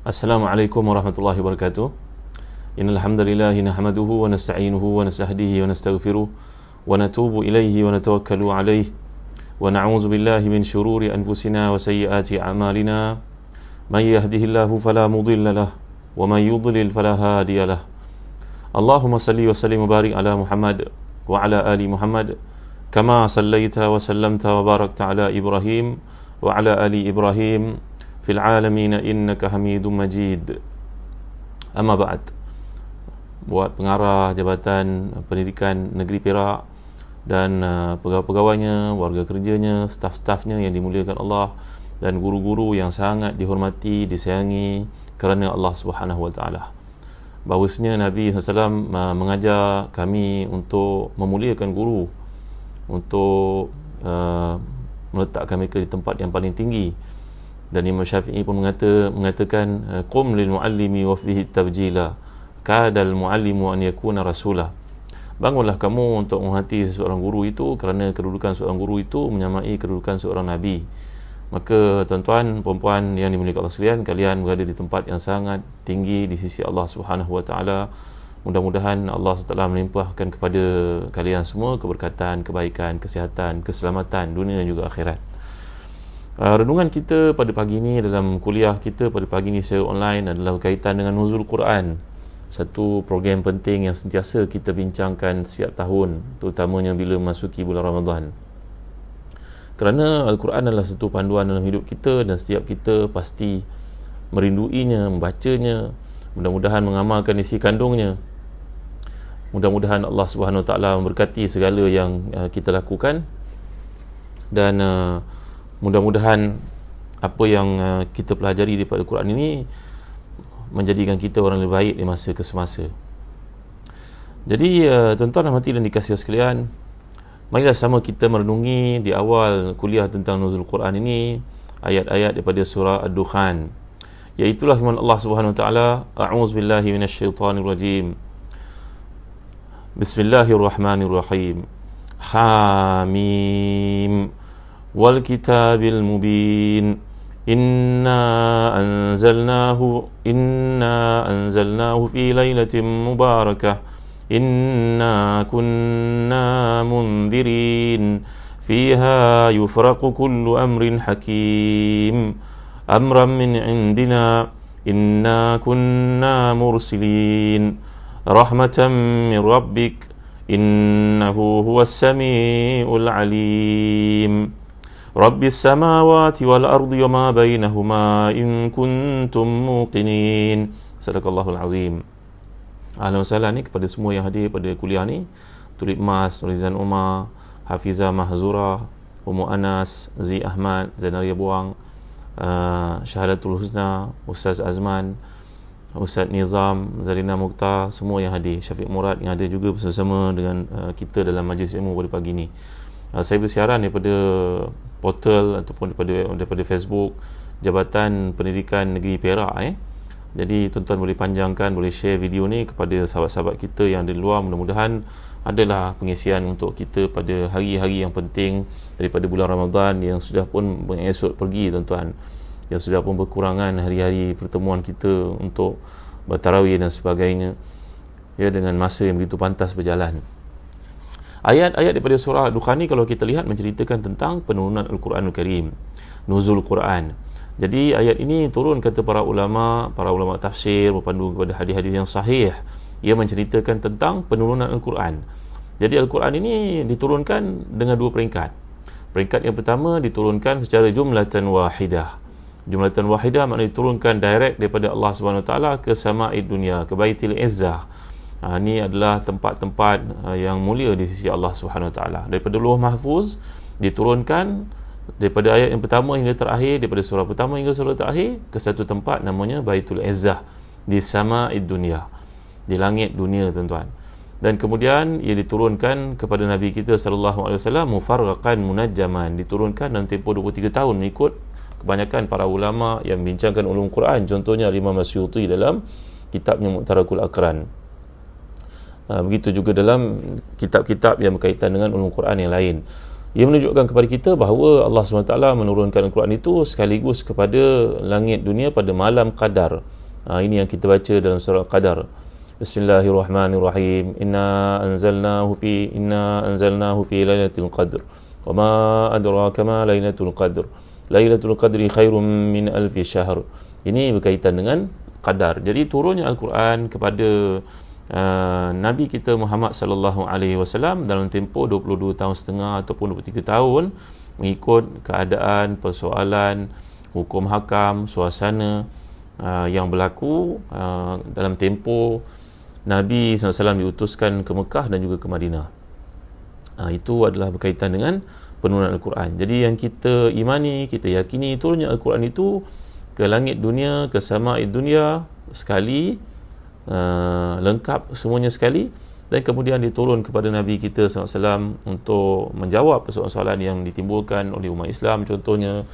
Assalamualaikum warahmatullahi wabarakatuh. Innal hamdalillah nahmaduhu wa nasta'inuhu wa nastahdihi wa nastaghfiruh wa natubu ilaihi wa natawakkalu alaihi wa na'udzu billahi min shururi anfusina wa sayyiati a'malina. May yahdihillahu fala mudilla lahu wa may yudlil fala hadiya lahu. Allahumma salli wa sallim wa barik ala Muhammad wa ala ali Muhammad kama sallaita wa sallamta wa barakta ala Ibrahim wa ala ali Ibrahim fil alamin innaka Hamidum Majid. Amma ba'd. Buat pengarah Jabatan Pendidikan Negeri Perak dan pegawai-pegawainya, warga kerjanya, staf-stafnya yang dimuliakan Allah, dan guru-guru yang sangat dihormati, disayangi kerana Allah Subhanahu wa taala. Bahawasanya Nabi SAW mengajar kami untuk memuliakan guru, untuk meletakkan mereka di tempat yang paling tinggi. Dan Imam Syafi'i pun mengatakan qum lil muallimi wa fihi tabjila kadal muallimu an yakuna rasulah. Bangunlah kamu untuk menghormati seorang guru itu, kerana kedudukan seorang guru itu menyamai kedudukan seorang nabi. Maka tuan-tuan, puan-puan yang dimuliakan Allah sekalian, kalian berada di tempat yang sangat tinggi di sisi Allah Subhanahu wa taala. Mudah-mudahan Allah SWT melimpahkan kepada kalian semua keberkatan, kebaikan, kesihatan, keselamatan dunia dan juga akhirat. Renungan kita pada pagi ini dalam kuliah kita pada pagi ini secara online adalah berkaitan dengan nuzul Quran. Satu program penting yang sentiasa kita bincangkan setiap tahun, terutamanya bila memasuki bulan Ramadan. Kerana Al-Quran adalah satu panduan dalam hidup kita dan setiap kita pasti merinduinya, membacanya, mudah-mudahan mengamalkan isi kandungnya. Mudah-mudahan Allah Subhanahu Wa Taala memberkati segala yang kita lakukan, dan mudah-mudahan apa yang kita pelajari daripada Al-Quran ini menjadikan kita orang lebih baik di masa ke semasa. Jadi tuan-tuan dan hadirin dikasihi sekalian, marilah sama kita merenungi di awal kuliah tentang nuzul Quran ini ayat-ayat daripada surah Ad-Dukhan, iaitulah firman Allah Subhanahu Wa Taala, a'udzubillahi minasyaitonirrajim. Bismillahirrahmanirrahim. Hamim wal kitabil mubin. Inna anzalnahu fi lailatin mubarakah. Inna kunna mundirin. Fiha yufraqu kullu amrin hakim. Amran min indina. Inna kunna mursilin. Rahmatan min rabbik. Innahu huwas sami'ul alim. Rabbis samawati wal ardi wa ma bainahuma in kuntum muqinin. Sadaqallahul azim. Ahlan wa sahlan ni kepada semua yang hadir pada kuliah ni, Tulip Mas, Nurizan Umar, Hafizah Mahzura, Ummu Anas, Zi Ahmad, Zainaria Buang, Syahadatul Husna, Ustaz Azman, Ustaz Nizam, Zarina Mukhtar, semua yang hadir, Syafiq Murad yang ada juga bersama dengan kita dalam majlis ilmu pada pagi ni. Saya bersiaran daripada portal ataupun daripada Facebook Jabatan Pendidikan Negeri Perak. Jadi tuan-tuan boleh panjangkan, boleh share video ni kepada sahabat-sahabat kita yang ada di luar. Mudah-mudahan adalah pengisian untuk kita pada hari-hari yang penting daripada bulan Ramadan yang sudah pun mengesok pergi, tuan-tuan, yang sudah pun berkurangan hari-hari pertemuan kita untuk bertarawih dan sebagainya, ya, dengan masa yang begitu pantas berjalan. Ayat-ayat daripada surah Ad-Dukhan ni kalau kita lihat menceritakan tentang penurunan Al-Quranul Karim, nuzul Quran. Jadi ayat ini turun, kata para ulama tafsir berpandu kepada hadis-hadis yang sahih, ia menceritakan tentang penurunan Al-Quran. Jadi Al-Quran ini diturunkan dengan dua peringkat. Peringkat yang pertama diturunkan secara jumlatan wahidah. Jumlatan wahidah maknanya diturunkan direct daripada Allah Subhanahu Wa Taala ke sama'id dunia, ke Baitul Izzah. Ini adalah tempat-tempat yang mulia di sisi Allah Subhanahu Wa Taala. Daripada Lauh Mahfuz diturunkan daripada ayat yang pertama hingga terakhir, daripada surah pertama hingga surah terakhir, ke satu tempat namanya Baitul Izzah di sama'id dunia, di langit dunia, tuan-tuan. Dan kemudian ia diturunkan kepada Nabi kita sallallahu alaihi wasallam mufarraqan munajjaman, diturunkan dalam tempoh 23 tahun mengikut kebanyakan para ulama yang membincangkan ulum Quran, contohnya Imam Asyuti dalam kitabnya Mu'tarakul Aqran. Begitu juga dalam kitab-kitab yang berkaitan dengan ulum Quran yang lain. Ia menunjukkan kepada kita bahawa Allah SWT menurunkan Al-Quran itu sekaligus kepada langit dunia pada malam Qadar. Ini yang kita baca dalam surah Qadar. Bismillahirrahmanirrahim. Inna anzalnahu fi lailatul qadr. Wa ma adraka ma lailatul qadr. Lailatul qadri khairum min alfi syahr. Ini berkaitan dengan qadar. Jadi turunnya Al-Quran kepada Nabi kita Muhammad sallallahu alaihi wasallam dalam tempoh 22 tahun setengah ataupun 23 tahun, mengikut keadaan, persoalan, hukum hakam, suasana yang berlaku dalam tempoh Nabi SAW diutuskan ke Mekah dan juga ke Madinah. Itu adalah berkaitan dengan penurunan Al-Quran. Jadi yang kita imani, kita yakini turunnya Al-Quran itu ke langit dunia, ke sama'id dunia sekali, lengkap semuanya sekali, dan kemudian diturun kepada Nabi kita SAW untuk menjawab persoalan-soalan yang ditimbulkan oleh umat Islam, contohnya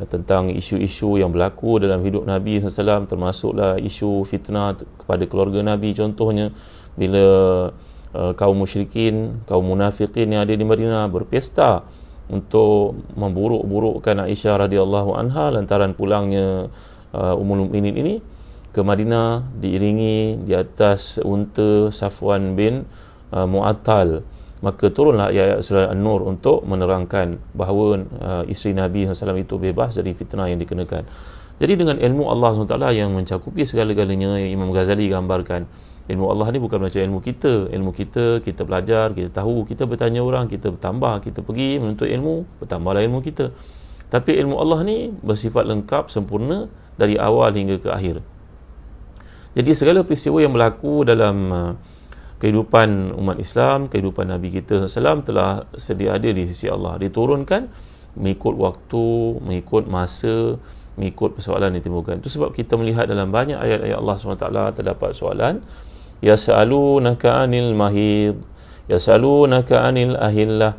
tentang isu-isu yang berlaku dalam hidup Nabi SAW, termasuklah isu fitnah kepada keluarga Nabi. Contohnya bila kaum musyrikin, kaum munafikin yang ada di Madinah berpesta untuk memburuk-burukkan Aisyah radhiyallahu anha lantaran pulangnya Ummul Mukminin ini ke Madinah diiringi di atas unta Safwan bin Mu'attal. Maka turunlah ayat surah An-Nur untuk menerangkan bahawa isteri Nabi SAW itu bebas dari fitnah yang dikenakan. Jadi dengan ilmu Allah SWT yang mencakupi segala-galanya, Imam Ghazali gambarkan ilmu Allah ni bukan macam ilmu kita. Ilmu kita, kita belajar, kita tahu, kita bertanya orang, kita bertambah, kita pergi menuntut ilmu, bertambahlah ilmu kita. Tapi ilmu Allah ni bersifat lengkap, sempurna dari awal hingga ke akhir. Jadi segala peristiwa yang berlaku dalam kehidupan umat Islam, kehidupan Nabi kita SAW telah sedia ada di sisi Allah. Diturunkan mengikut waktu, mengikut masa, mengikut persoalan yang ditimbulkan. Itu sebab kita melihat dalam banyak ayat-ayat Allah SWT terdapat soalan. Yas'alunaka anil mahid, yas'alunaka anil ahillah,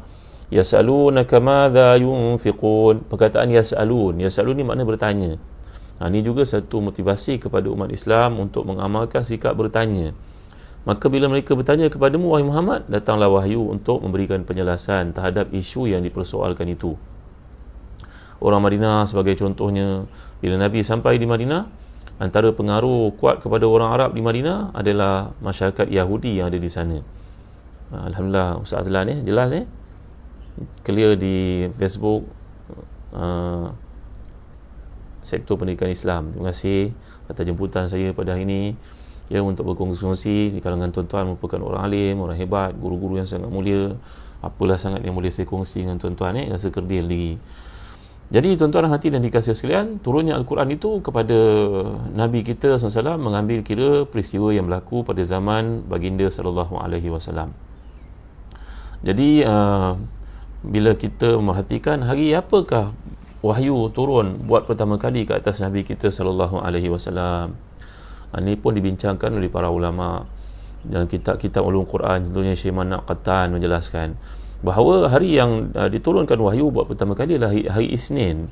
yas'alunaka madha yunfiqun. Perkataan yas'alun. Yas'alun ni makna bertanya. Ini juga satu motivasi kepada umat Islam untuk mengamalkan sikap bertanya. Maka bila mereka bertanya kepadamu, wahai Muhammad, datanglah wahyu untuk memberikan penjelasan terhadap isu yang dipersoalkan itu. Orang Madinah sebagai contohnya, bila Nabi sampai di Madinah, antara pengaruh kuat kepada orang Arab di Madinah adalah masyarakat Yahudi yang ada di sana. Alhamdulillah, Ustaz Adlan jelas clear di Facebook Sektor Pendidikan Islam. Terima kasih atas jemputan saya pada hari ini, untuk berkongsi di kalangan tuan-tuan merupakan orang alim, orang hebat, guru-guru yang sangat mulia. Apalah sangat yang boleh saya kongsi dengan tuan-tuan, rasa kerdil diri. Jadi tuan-tuan hati dan dikasihi sekalian, turunnya Al-Quran itu kepada Nabi kita SAW mengambil kira peristiwa yang berlaku pada zaman baginda SAW. Jadi bila kita merhatikan hari apakah wahyu turun buat pertama kali ke atas Nabi kita SAW, ini pun dibincangkan oleh para ulama dalam kitab-kitab ulum Quran. Contohnya Syekh Manak Qattan menjelaskan bahawa hari yang diturunkan wahyu buat pertama kali adalah hari Isnin,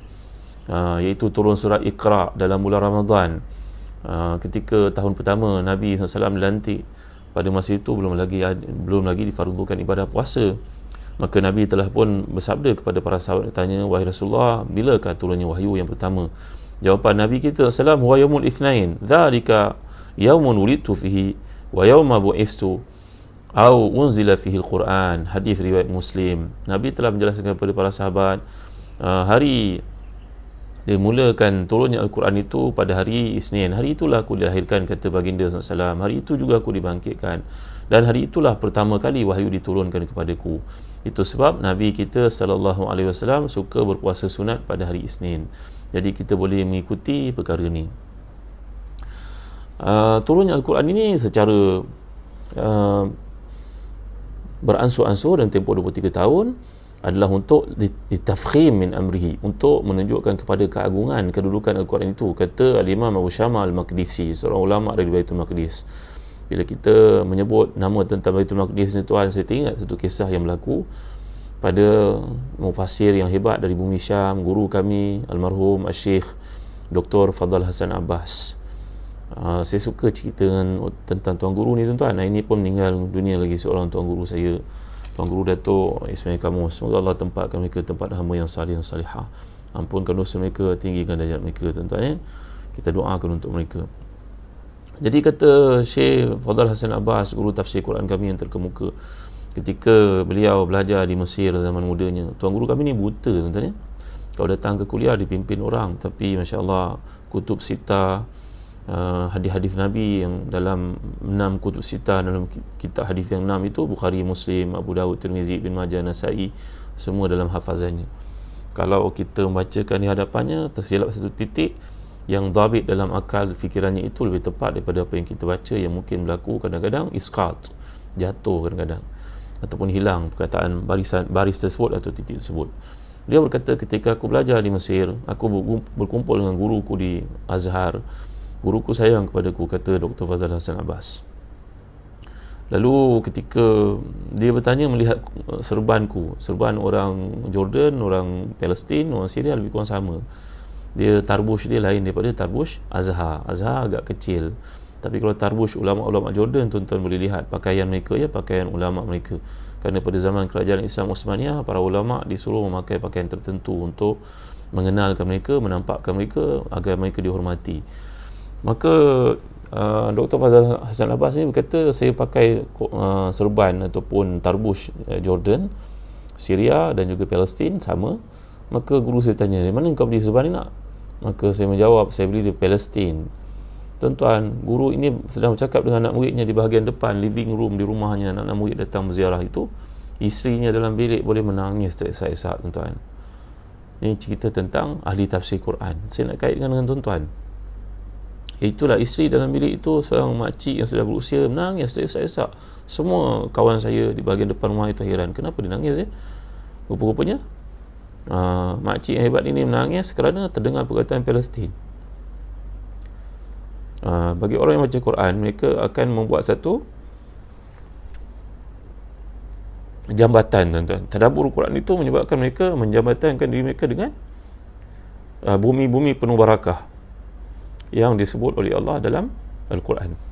iaitu turun surah Iqra dalam bulan Ramadan. Ketika tahun pertama Nabi SAW dilantik, pada masa itu belum lagi difardukan ibadah puasa. Maka Nabi telah pun bersabda kepada para sahabat, tanya, wahai Rasulullah, bilakah turunnya wahyu yang pertama? Jawapan Nabi kita SAW, huwa yaumul itsnain, dzalika yaumun wulidtu fihi wa yauma bu'istu au unzila fihi al-Quran. Hadis riwayat Muslim. Nabi telah menjelaskan kepada para sahabat, hari dimulakan turunnya Al-Quran itu pada hari Isnin. Hari itulah aku dilahirkan, kata baginda SAW. Hari itu juga aku dibangkitkan, dan hari itulah pertama kali wahyu diturunkan kepadaku. Itu sebab Nabi kita SAW suka berpuasa sunat pada hari Isnin. Jadi kita boleh mengikuti perkara ini. Turunnya Al-Quran ini secara beransur-ansur dan tempoh 23 tahun adalah untuk ditafkhim min amrihi, untuk menunjukkan kepada keagungan kedudukan Al-Quran itu. Kata Al-Imam Abu Syama Al-Maqdisi, seorang ulama dari Baitul Maqdis, bila kita menyebut nama tentang Baitul Maqdis ni tuan, saya teringat satu kisah yang berlaku pada mufassir yang hebat dari bumi Syam, guru kami almarhum Syekh Dr. Fadhal Hasan Abbas. Saya suka cerita tentang tuan guru ni tuan-tuan. Ini pun meninggal dunia lagi seorang tuan guru saya, Tuan Guru Datuk Ismail Kamus. Semoga Allah tempatkan mereka tempat hamba yang salih dan salihah. Ampunkan dosa mereka, tinggikan darjat mereka tuan-tuan. Kita doakan untuk mereka. Jadi kata Syekh Fadhal Hasan Abbas, guru tafsir Quran kami yang terkemuka, ketika beliau belajar di Mesir zaman mudanya, tuan guru kami ni buta tuan-tuan ya. Kalau datang ke kuliah dipimpin orang, tapi masya-Allah kutub sita, hadis-hadis Nabi yang dalam 6 kutub sita, dalam kitab hadis yang 6 itu, Bukhari, Muslim, Abu Dawud, Tirmizi, Ibn Majah, Nasai, semua dalam hafazannya. Kalau kita membacakan di hadapannya, tersilap satu titik, yang dhabit dalam akal fikirannya itu lebih tepat daripada apa yang kita baca, yang mungkin berlaku kadang-kadang isqat, jatuh kadang-kadang, ataupun hilang perkataan baris tersebut atau titik tersebut. Dia berkata, ketika aku belajar di Mesir, aku berkumpul dengan guruku di Azhar. Guruku sayang kepadaku, kata Dr. Fadhal Hasan Abbas. Lalu ketika dia bertanya melihat serban orang Jordan, orang Palestin, orang Syria lebih kurang sama. Dia tarbush dia lain daripada tarbush Azhar. Azhar agak kecil. Tapi kalau tarbush ulama-ulama Jordan, tuan-tuan boleh lihat pakaian mereka, ya, pakaian ulama mereka. Kerana pada zaman kerajaan Islam Osmaniyah, para ulama disuruh memakai pakaian tertentu untuk mengenalkan mereka, menampakkan mereka agar mereka dihormati. Maka Dr. Fadhal Hasan Abbas ni berkata, saya pakai serban ataupun tarbush Jordan, Syria dan juga Palestin sama. Maka guru saya tanya, dari mana kau beli serban ni nak? Maka saya menjawab, saya beli di Palestin. Tuan-tuan, guru ini sedang bercakap dengan anak muridnya di bahagian depan, living room di rumahnya. Anak murid datang berziarah itu, isterinya dalam bilik boleh menangis teresak-esak, tuan-tuan. Ini cerita tentang ahli tafsir Quran. Saya nak kaitkan dengan tuan-tuan. Itulah isteri dalam bilik itu, seorang makcik yang sudah berusia, menangis teresak-esak. Semua kawan saya di bahagian depan rumah itu heran, kenapa dia nangis ya? Rupa-rupanya makcik yang hebat ini menangis kerana terdengar perkataan Palestin. Bagi orang yang baca Quran, mereka akan membuat satu jambatan, tuan-tuan. Tadabbur Quran itu menyebabkan mereka menjambatankan diri mereka dengan bumi-bumi penuh barakah yang disebut oleh Allah dalam Al-Quran.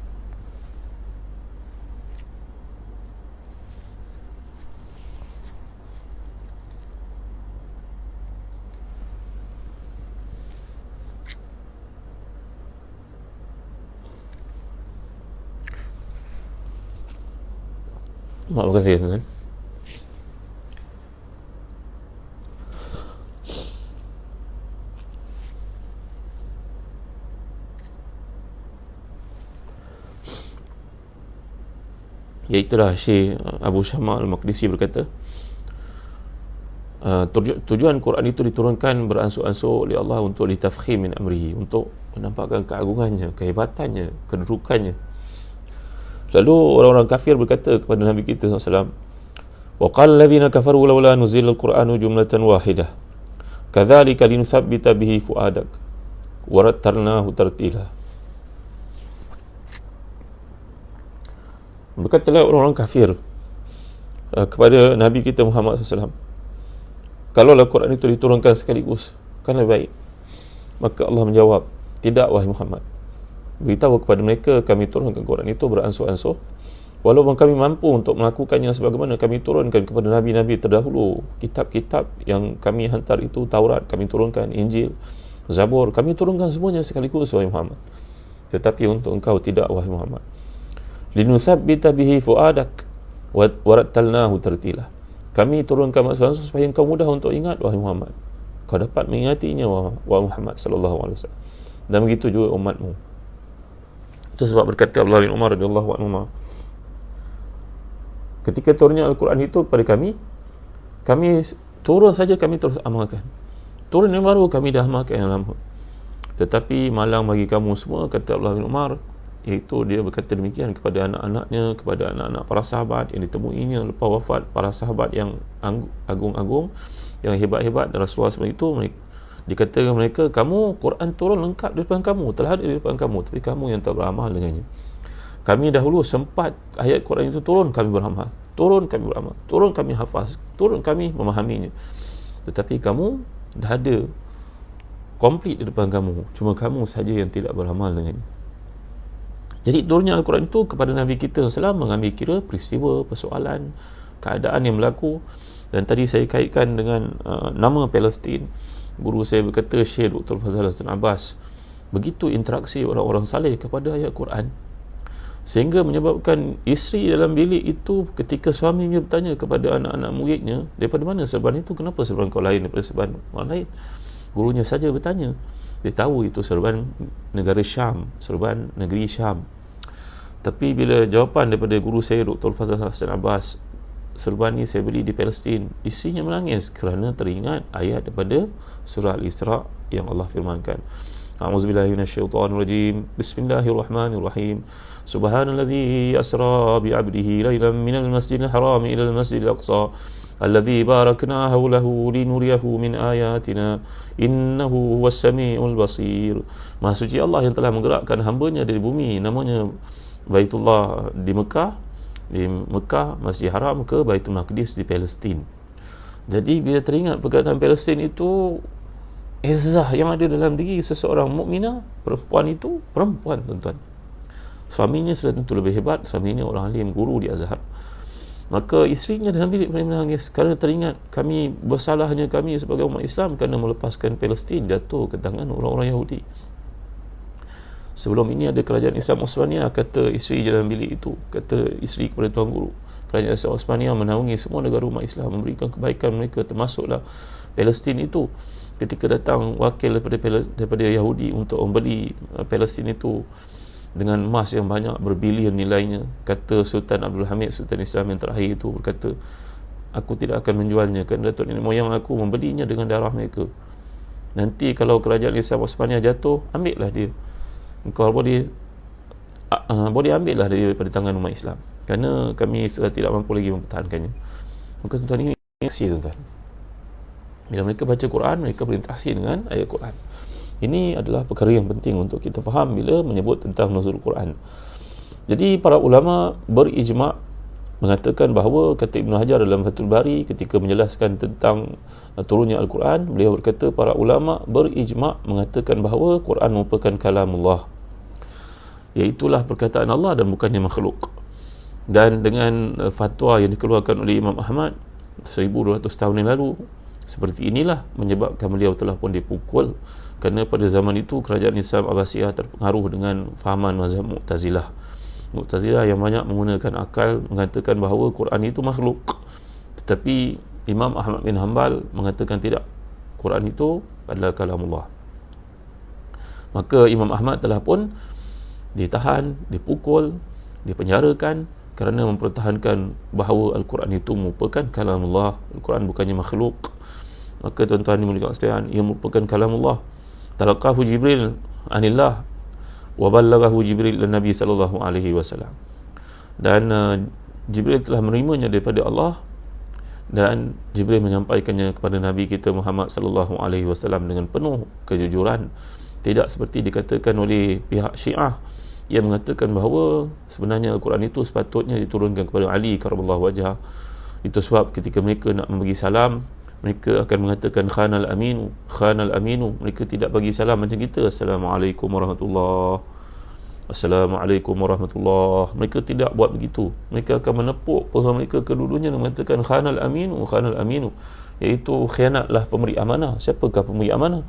Terima kasih, tuan-tuan. Iaitulah Syekh Abu Syama Al-Maqdisi berkata, tujuan Quran itu diturunkan beransur-ansur oleh Allah untuk litafkhim min amrihi, untuk menampakkan keagungannya, kehebatannya, kedudukannya. Lalu orang-orang kafir berkata kepada Nabi kita SAW, wa qala alladhina kafaru laula nuzila al-Qur'anu jumlatan wahidah kadzalika linuthabbita bihi fuadak wa rattalnahu tartila. Berkatalah orang-orang kafir kepada Nabi kita Muhammad SAW, kalau Al-Quran itu diturunkan sekaligus, kan lebih baik. Maka Allah menjawab, tidak wahai Muhammad, beritahu kepada mereka, kami turunkan Quran itu beransur-ansur, walaupun kami mampu untuk melakukannya sebagaimana kami turunkan kepada Nabi-Nabi terdahulu. Kitab-kitab yang kami hantar itu, Taurat kami turunkan, Injil, Zabur kami turunkan semuanya sekaligus wahai Muhammad. Tetapi untuk engkau tidak wahai Muhammad, linuthabbita bihi fuadak wa rattalnahu tartila, kami turunkan maksud supaya engkau mudah untuk ingat wahai Muhammad, kau dapat mengingatinya wahai Muhammad sallallahu alaihi wasallam, dan begitu juga umatmu. Itu sebab berkata Abdullah bin Umar radhiyallahu anhu, ketika turunnya Al-Quran itu kepada kami turun saja kami terus amalkan, turun yang baru kami dah amalkan yang lama. Tetapi malang bagi kamu semua, kata Abdullah bin Umar, iaitu dia berkata demikian kepada anak-anaknya, kepada anak-anak para sahabat yang ditemuinya lepas wafat para sahabat yang agung-agung, yang hebat-hebat, dan Rasulullah SAW itu dikatakan mereka, kamu Quran turun lengkap di depan kamu, telah ada di depan kamu, tapi kamu yang tak beramal dengannya. Kami dahulu sempat ayat Quran itu turun, kami beramal, turun kami beramal, turun kami hafaz, turun kami memahaminya, tetapi kamu dah ada komplit di depan kamu, cuma kamu saja yang tidak beramal dengannya. Jadi turunnya Al-Quran itu kepada Nabi kita SAW mengambil kira peristiwa, persoalan, keadaan yang berlaku. Dan tadi saya kaitkan dengan nama Palestin. Guru saya berkata, Syekh Dr. Fadhal Hasan Abbas begitu interaksi orang-orang saleh kepada ayat Quran, sehingga menyebabkan isteri dalam bilik itu ketika suaminya bertanya kepada anak-anak muridnya, daripada mana serban itu, kenapa serban kau lain daripada serban orang lain? Gurunya saja bertanya, dia tahu itu serban negara Syam, serban negeri Syam. Tapi bila jawapan daripada guru saya Dr. Fazal Hassan Abbas, serban ni saya beli di Palestin, isinya menangis kerana teringat ayat daripada surah Al-Isra yang Allah firmankan, A'udzubillahi minasyaitonirrajim, Bismillahirrahmanirrahim, Subhanalladzi asra bi'abdihi lailan minal masjidil haram ilal masjidil aqsa alladzi barakna hawlahu linuriyahu min ayatina innahu huwas samiul basir. Maha suci Allah yang telah menggerakkan hamba-Nya dari bumi, namanya Baitullah di Mekah, Masjid Haram, ke Baitul Maqdis di Palestin. Jadi bila teringat perkataan Palestin itu, izzah yang ada dalam diri seseorang mukminah, perempuan itu perempuan, tuan-tuan. Suaminya sudah tentu lebih hebat, suaminya orang alim, guru di Azhar. Maka isterinya dalam bilik menangis kerana teringat kami bersalahnya kami sebagai umat Islam kerana melepaskan Palestin jatuh ke tangan orang-orang Yahudi. Sebelum ini ada kerajaan Islam Osmania, kata isteri dalam bilik itu, kata isteri kepada tuan guru, kerajaan Islam Osmania menaungi semua negara umat Islam, memberikan kebaikan mereka, termasuklah Palestin itu. Ketika datang wakil daripada Yahudi untuk membeli Palestin itu dengan emas yang banyak, berbilion nilainya, kata Sultan Abdul Hamid, Sultan Islam yang terakhir itu, berkata, aku tidak akan menjualnya kerana datuk nenek moyang aku membelinya dengan darah mereka. Nanti kalau kerajaan Islam Osmania jatuh, ambillah dia, engkau boleh ambillah daripada tangan umat Islam, kerana kami sudah tidak mampu lagi mempertahankannya. Maka tuan-tuan, ini kasih tuan-tuan, bila mereka baca Quran, mereka berinteraksi dengan ayat Quran. Ini adalah perkara yang penting untuk kita faham bila menyebut tentang nuzul Quran. Jadi para ulama berijma' mengatakan bahawa, kata Ibn Hajar dalam Fathul Bari ketika menjelaskan tentang turunnya Al-Quran, beliau berkata para ulama berijma' mengatakan bahawa Quran merupakan kalamullah, iaitulah perkataan Allah dan bukannya makhluk. Dan dengan fatwa yang dikeluarkan oleh Imam Ahmad 1200 tahun yang lalu, seperti inilah menyebabkan beliau telah pun dipukul, kerana pada zaman itu kerajaan Islam Abbasiyah terpengaruh dengan fahaman mazhab Mu'tazilah. Mu'tazilah yang banyak menggunakan akal mengatakan bahawa Quran itu makhluk. Tetapi Imam Ahmad bin Hanbal mengatakan tidak, Quran itu adalah kalamullah. Maka Imam Ahmad telah pun ditahan, dipukul, dipenjarakan kerana mempertahankan bahawa Al-Quran itu merupakan kalamullah, Al-Quran bukannya makhluk. Maka tuan-tuan dimuliakan sekalian, ia merupakan kalamullah. Talaqahu Jibril anillah wa ballaghahu Jibril dan Nabi sallallahu alaihi wasallam. Dan Jibril telah menerimanya daripada Allah, dan Jibril menyampaikannya kepada Nabi kita Muhammad sallallahu alaihi wasallam dengan penuh kejujuran. Tidak seperti dikatakan oleh pihak Syiah yang mengatakan bahawa sebenarnya Al-Quran itu sepatutnya diturunkan kepada Ali karamallahu wajhah. Itu sebab ketika mereka nak membagi salam, mereka akan mengatakan khanal aminu, khanal aminu. Mereka tidak bagi salam macam kita, Assalamualaikum warahmatullahi, Assalamualaikum warahmatullahi. Mereka tidak buat begitu. Mereka akan menepuk paha mereka kedua-duanya dan mengatakan khanal aminu, khanal aminu, iaitu khianatlah pemberi amanah. Siapakah pemberi amanah?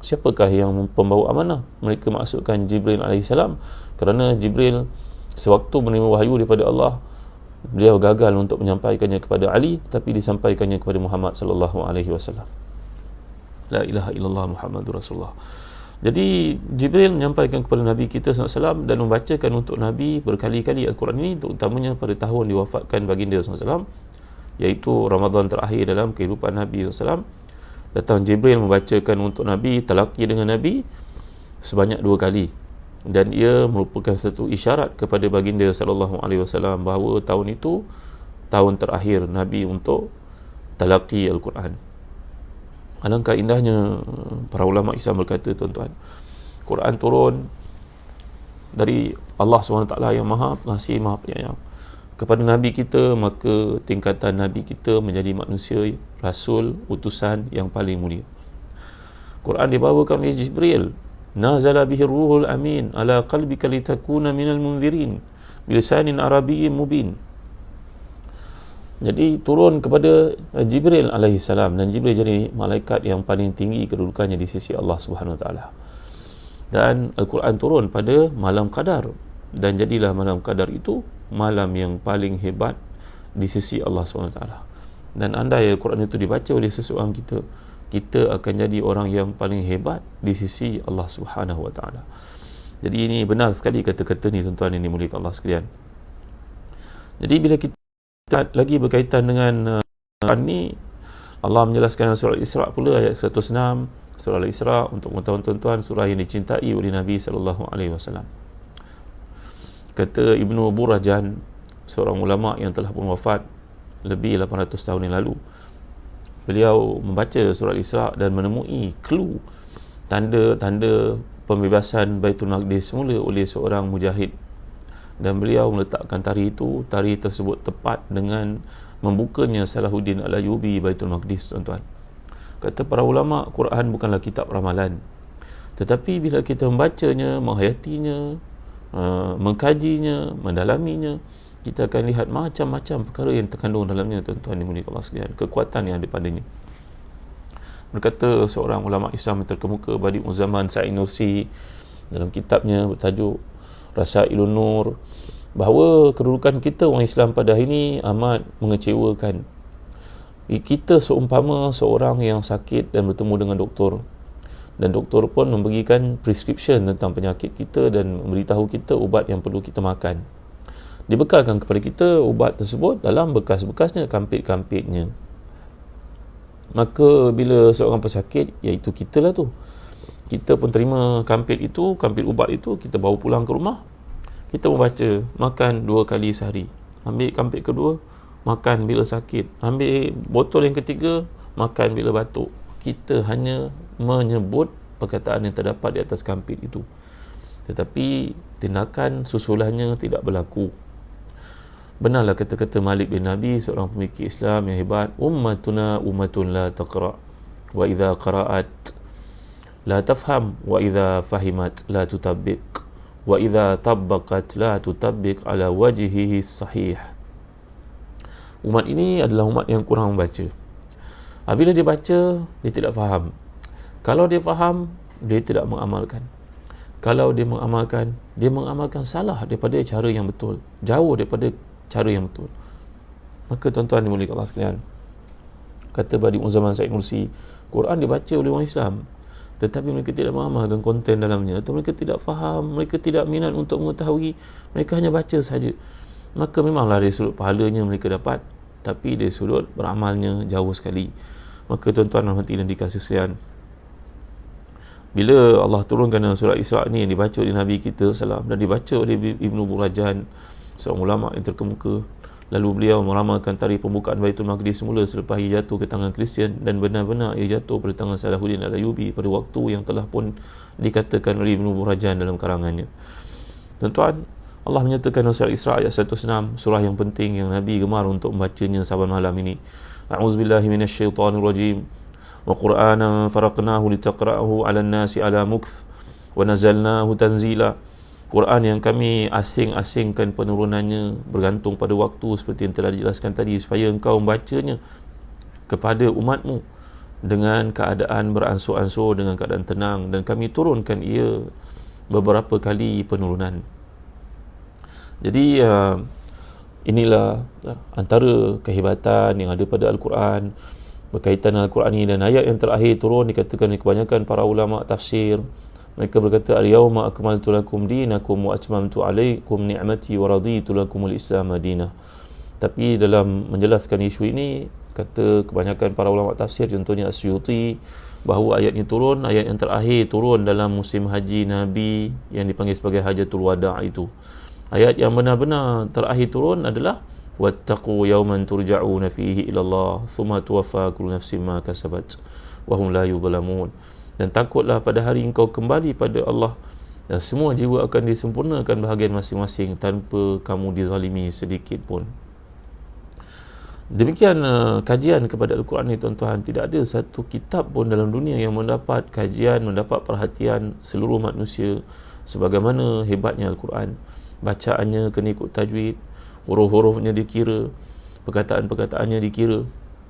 Siapakah yang pembawa amanah? Mereka maksudkan Jibril AS, kerana Jibril sewaktu menerima wahyu daripada Allah, beliau gagal untuk menyampaikannya kepada Ali, tetapi disampaikannya kepada Muhammad sallallahu alaihi wasallam. La ilaha illallah Muhammadur Rasulullah. Jadi Jibril menyampaikan kepada Nabi kita SAW dan membacakan untuk Nabi berkali-kali Al-Quran ini, terutamanya pada tahun diwafatkan baginda SAW, iaitu Ramadan terakhir dalam kehidupan Nabi SAW. Datang Jibril membacakan untuk Nabi, talaqi dengan Nabi sebanyak 2 kali. Dan ia merupakan satu isyarat kepada baginda sallallahu alaihi wasallam bahawa tahun itu tahun terakhir Nabi untuk talaqi Al-Quran. Alangkah indahnya para ulama Islam berkata, tuan-tuan, Quran turun dari Allah SWT yang Maha Pengasih, Maha Penyayang kepada Nabi kita, maka tingkatan Nabi kita menjadi manusia, Rasul, utusan yang paling mulia. Quran dibawakan oleh Jibril, nazala bihi ruhul amin ala qalbika litakuna minal munzirin bilisanin arabiyyin mubin. Jadi turun kepada Jibril alaihissalam, dan Jibril jadi malaikat yang paling tinggi kedudukannya di sisi Allah Subhanahu Wa Taala. Dan Al-Quran turun pada malam Qadar, dan jadilah malam Qadar itu malam yang paling hebat di sisi Allah SWT. Dan andai Al-Quran itu dibaca oleh seseorang kita, kita akan jadi orang yang paling hebat di sisi Allah Subhanahu Wa Taala. Jadi ini benar sekali kata-kata ni, tuan-tuan yang dimuliakan Allah sekalian. Jadi bila kita lagi berkaitan dengan ni, Allah menjelaskan dalam surah Al-Isra pula ayat 106, surah Al-Isra, untuk mengetahui tuan-tuan, surah yang dicintai oleh Nabi SAW. Kata Ibnu Burajan, seorang ulama yang telah pun wafat lebih 800 tahun yang lalu, beliau membaca surah Al-Isra dan menemui clue, tanda-tanda pembebasan Baitul Maqdis semula oleh seorang mujahid, dan beliau meletakkan tari tersebut tepat dengan membukanya Salahuddin Al-Ayyubi Baitul Maqdis, tuan-tuan. Kata para ulama, Quran bukanlah kitab ramalan, tetapi bila kita membacanya, menghayatinya, mengkajinya, mendalaminya, kita akan lihat macam-macam perkara yang terkandung dalamnya, tuan-tuan dimuliakan Allah sekalian, kekuatan yang ada padanya. Berkata seorang ulama Islam yang terkemuka, Badi Zaman Sa'id Nursi, dalam kitabnya bertajuk Rasailun Nur, bahawa kedudukan kita orang Islam pada hari ini amat mengecewakan. Kita seumpama seorang yang sakit dan bertemu dengan doktor, dan doktor pun memberikan prescription tentang penyakit kita dan memberitahu kita ubat yang perlu kita makan. Dibekalkan kepada kita ubat tersebut dalam bekas-bekasnya, kampit-kampitnya. Maka bila seorang pesakit, iaitu kita lah tu, kita pun terima kampit ubat itu, kita bawa pulang ke rumah, kita membaca, makan 2 kali sehari, ambil kampit kedua, makan bila sakit, ambil botol yang ketiga, makan bila batuk. Kita hanya menyebut perkataan yang terdapat di atas kampit itu, tetapi tindakan susulannya tidak berlaku. Benarlah kata-kata Malik bin Nabi, seorang pemikir Islam yang hebat, ummatuna ummatun la taqra, wa idza qara'at la tafham, wa idza fahimat la tutabbiq, wa idza tabbaqat la tutabbiq ala wajhihi sahih. Umat ini adalah umat yang kurang membaca. Bila dia baca, dia tidak faham. Kalau dia faham, dia tidak mengamalkan. Kalau dia mengamalkan salah daripada cara yang betul, jauh daripada cara yang betul. Maka tuan-tuan dimuliakan Allah sekalian, kata Badi Zaman Sa'id Nursi, Quran dibaca oleh orang Islam, tetapi mereka tidak mengamalkan konten dalamnya, atau mereka tidak faham, mereka tidak minat untuk mengetahui, mereka hanya baca saja. Maka memanglah dari sudut pahalanya mereka dapat, tapi dari sudut beramalnya jauh sekali. Maka tuan-tuan dan hati dan dikasih sekalian, bila Allah turunkan dalam surah Isra ni, yang dibaca oleh Nabi kita SAW dan dibaca oleh Ibnu Burajan, seorang ulama yang terkemuka, lalu beliau meramalkan tarikh pembukaan Baitul Maqdis semula selepas ia jatuh ke tangan Kristian, dan benar-benar ia jatuh pada tangan Salahuddin Al-Ayyubi pada waktu yang telah pun dikatakan oleh Ibnu Burajan dalam karangannya. Tuan-tuan, Allah menyatakan dalam surah Isra ayat 106, surah yang penting yang Nabi gemar untuk membacanya saban malam ini. A'udzubillahi minasyaitonirrajim. Wa Qur'anan faraqnahu litaqra'ahu 'alan nasi 'ala mukth wa nazalnahu tanzila. Quran yang kami asing-asingkan penurunannya bergantung pada waktu, seperti yang telah dijelaskan tadi, supaya engkau membacanya kepada umatmu dengan keadaan beransur-ansur, dengan keadaan tenang, dan kami turunkan ia beberapa kali penurunan. Jadi inilah antara kehebatan yang ada pada Al-Quran berkaitan dengan Al-Quran ini. Dan ayat yang terakhir turun, dikatakan oleh kebanyakan para ulama tafsir, mereka berkata, al-yawma akmaltu lakum dinakum wa atmamtu alaikum ni'mati wa raditu lakumul islam madinah. Tapi dalam menjelaskan isu ini, kata kebanyakan para ulama tafsir, contohnya Asyuti, bahawa ayat ini turun, ayat yang terakhir turun dalam musim haji Nabi yang dipanggil sebagai Hajatul Wada' itu. Ayat yang benar-benar terakhir turun adalah wattaqu yawman turja'una fihi ila Allah thumma tuwaffa kullu nafsin ma kasabat wa hum la yuzlamun. Dan takutlah pada hari engkau kembali pada Allah, dan semua jiwa akan disempurnakan bahagian masing-masing tanpa kamu dizalimi sedikit pun. Demikian kajian kepada Al-Quran ini, tuan-tuan. Tidak ada satu kitab pun dalam dunia yang mendapat kajian, mendapat perhatian seluruh manusia sebagaimana hebatnya Al-Quran. Bacaannya kena ikut tajwid, huruf-hurufnya dikira, perkataan-perkataannya dikira.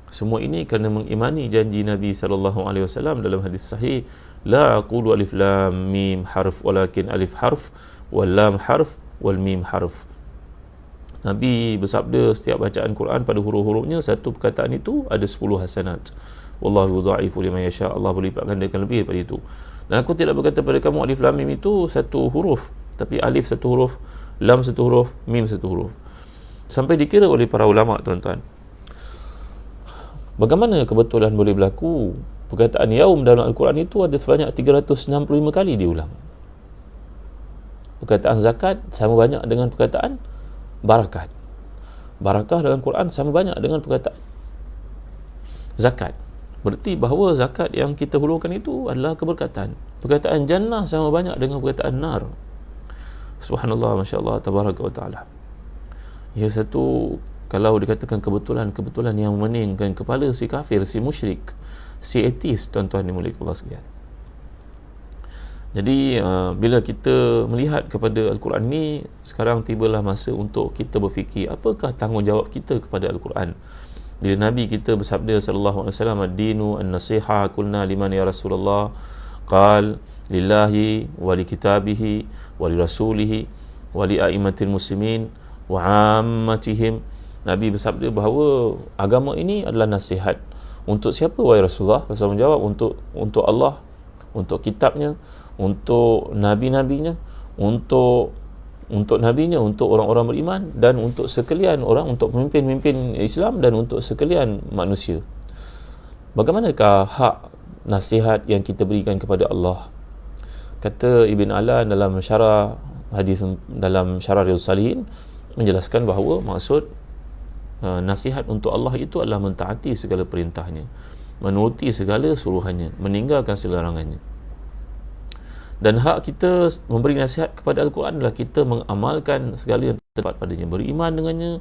Semua ini kerana mengimani janji Nabi SAW dalam hadis sahih, La aqulu alif lam mim harf walakin alif harf wal lam harf wal mim harf. Nabi bersabda setiap bacaan Quran pada huruf-hurufnya satu perkataan itu ada 10 hasanat. Wallahu yudha'ifu liman yasha. Allah boleh lipat gandakan lebih daripada itu. Dan aku tidak berkata pada kamu alif lam mim itu satu huruf, tapi alif satu huruf, lam satu huruf, mim satu huruf. Sampai dikira oleh para ulama, tuan-tuan. Bagaimana kebetulan boleh berlaku? Perkataan yaum dalam Al-Quran itu ada sebanyak 365 kali diulang. Perkataan zakat sama banyak dengan perkataan barakat. Barakah dalam Quran sama banyak dengan perkataan zakat. Berarti bahawa zakat yang kita hulurkan itu adalah keberkatan. Perkataan jannah sama banyak dengan perkataan nar. Subhanallah, Masya Allah, Tabaraka wa Ta'ala. Ya, satu, kalau dikatakan kebetulan yang meningkan kepala si kafir, si musyrik, si ateis, tuan-tuan dimuliakan Allah sekalian. Jadi bila kita melihat kepada Al-Quran ni, sekarang tibalah masa untuk kita berfikir apakah tanggungjawab kita kepada Al-Quran. Bila Nabi kita bersabda sallallahu alaihi wasallam, ad-dinu an-nasiha, qulna liman ya Rasulullah, qal lillahi wa li kitabihi wa li rasulihi wa li a'immatil muslimin wa 'ammatihim. Nabi bersabda bahawa agama ini adalah nasihat. Untuk siapa wahai Rasulullah? Rasulullah menjawab, untuk Allah, untuk kitabnya, untuk nabi-nabinya, untuk nabinya, untuk orang-orang beriman, dan untuk sekalian orang, untuk pemimpin-pemimpin Islam, dan untuk sekalian manusia. Bagaimanakah hak nasihat yang kita berikan kepada Allah? Kata Ibn Alan dalam syarah hadis, dalam syarah Riyadhus Salihin, menjelaskan bahawa maksud nasihat untuk Allah itu adalah mentaati segala perintahnya, menuruti segala suruhannya, meninggalkan segala larangannya. Dan hak kita memberi nasihat kepada Al-Quran adalah kita mengamalkan segala yang terdapat padanya, beriman dengannya,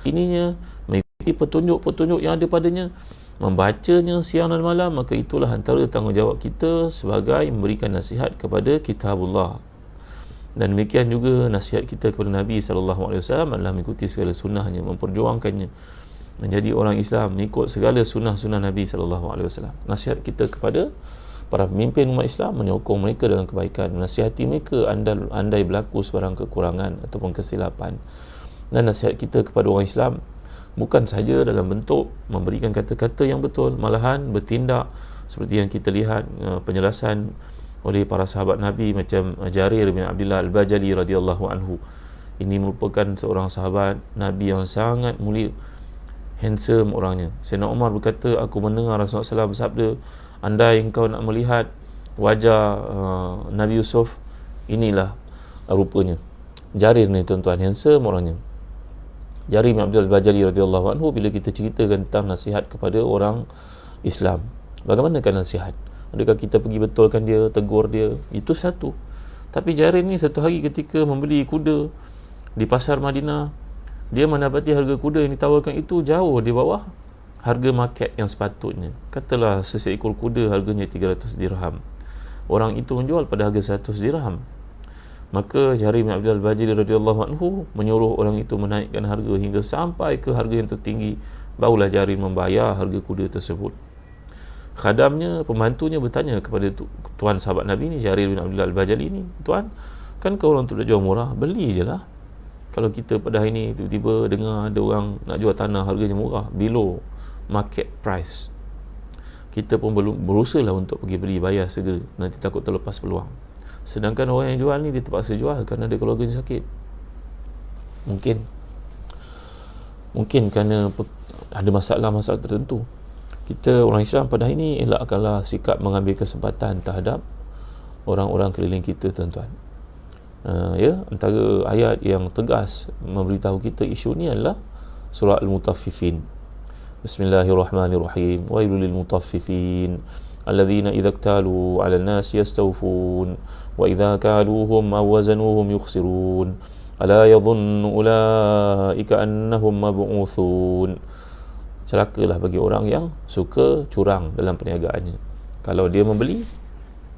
ininya, mengikuti petunjuk-petunjuk yang ada padanya, membacanya siang dan malam. Maka itulah antara tanggungjawab kita sebagai memberikan nasihat kepada kitabullah. Dan demikian juga nasihat kita kepada Nabi SAW adalah mengikuti segala sunnahnya, memperjuangkannya, menjadi orang Islam, mengikut segala sunnah-sunnah Nabi SAW. Nasihat kita kepada para pemimpin umat Islam, menyokong mereka dalam kebaikan, menasihati mereka andai berlaku sebarang kekurangan ataupun kesilapan. Dan nasihat kita kepada orang Islam bukan sahaja dalam bentuk memberikan kata-kata yang betul, malahan bertindak seperti yang kita lihat penjelasan oleh para sahabat Nabi macam Jarir bin Abdullah Al-Bajali radhiyallahu anhu. Ini merupakan seorang sahabat Nabi yang sangat mulia, handsome orangnya. Sayyidina Umar berkata, aku mendengar Rasulullah SAW bersabda, andai engkau nak melihat wajah Nabi Yusuf, inilah rupanya. Jarir ni, tuan-tuan, handsome orangnya. Jarir bin Abdullah Al-Bajali radhiyallahu anhu, bila kita ceritakan tentang nasihat kepada orang Islam, bagaimanakah nasihat? Adakah kita pergi betulkan dia, tegur dia? Itu satu. Tapi Jarir ni satu hari ketika membeli kuda di pasar Madinah, dia mendapati harga kuda yang ditawarkan itu jauh di bawah harga market yang sepatutnya. Katalah seekor kuda harganya 300 dirham. Orang itu menjual pada harga 100 dirham. Maka Jarir bin Abdullah Al-Bajali radhiyallahu anhu menyuruh orang itu menaikkan harga hingga sampai ke harga yang tertinggi. Barulah Jarir membayar harga kuda tersebut. Khadamnya, pembantunya bertanya kepada tuan sahabat Nabi ni, Jarir bin Abdullah Al-Bajali ni, tuan, kan kau orang tu dah jual murah, beli je lah. Kalau kita pada hari ni tiba-tiba dengar ada orang nak jual tanah harganya murah, below market price, kita pun berusaha lah untuk pergi beli, bayar segera, nanti takut terlepas peluang. Sedangkan orang yang jual ni dia terpaksa jual kerana ada keluarganya sakit. Mungkin kerana ada masalah-masalah tertentu. Kita orang Islam pada hari ini elakkanlah sikap mengambil kesempatan terhadap orang-orang keliling kita, tuan-tuan. Antara ayat yang tegas memberitahu kita isu ni adalah surah Al-Mutaffifin. Bismillahirrahmanirrahim. Wailul lil mutaffifin alladzina idza iktalu 'alan nasi yastawfun wa idza kaluhum aw wazanuhum yukhsirun ala yadhunnu ulaika annahum mab'uthun. Celakalah bagi orang yang suka curang dalam perniagaannya. Kalau dia membeli,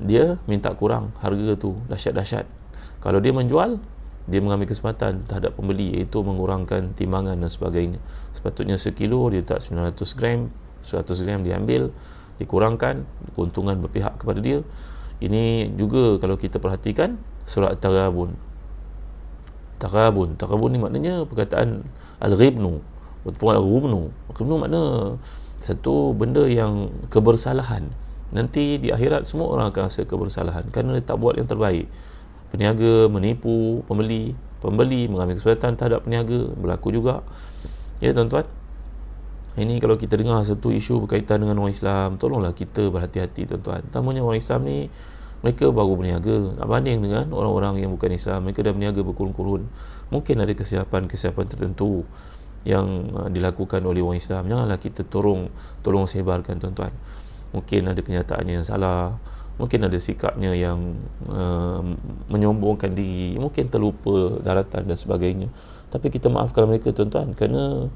dia minta kurang harga tu, dahsyat-dahsyat. Kalau dia menjual, dia mengambil kesempatan terhadap pembeli, iaitu mengurangkan timbangan dan sebagainya. Sepatutnya sekilo dia letak 900 gram, 100 gram dia ambil, dikurangkan, keuntungan berpihak kepada dia. Ini juga kalau kita perhatikan surah At-Taghabun. Taghabun ni maknanya perkataan al-ghibnu ataupun al-ghubnu. Ghibnu makna satu benda yang kebersalahan. Nanti di akhirat semua orang akan rasa kebersalahan kerana dia tak buat yang terbaik. Peniaga menipu pembeli mengambil kesempatan terhadap peniaga, berlaku juga. Ya tuan-tuan, ini kalau kita dengar satu isu berkaitan dengan orang Islam, tolonglah kita berhati-hati tuan-tuan. Utamanya orang Islam ni, mereka baru berniaga. Nak banding dengan orang-orang yang bukan Islam, mereka dah berniaga berkurun-kurun. Mungkin ada kesiapan tertentu yang dilakukan oleh orang Islam. Janganlah kita tolong sebarkan tuan-tuan. Mungkin ada kenyataannya yang salah, mungkin ada sikapnya yang menyombongkan diri, mungkin terlupa daratan dan sebagainya. Tapi kita maafkan mereka tuan-tuan, kerana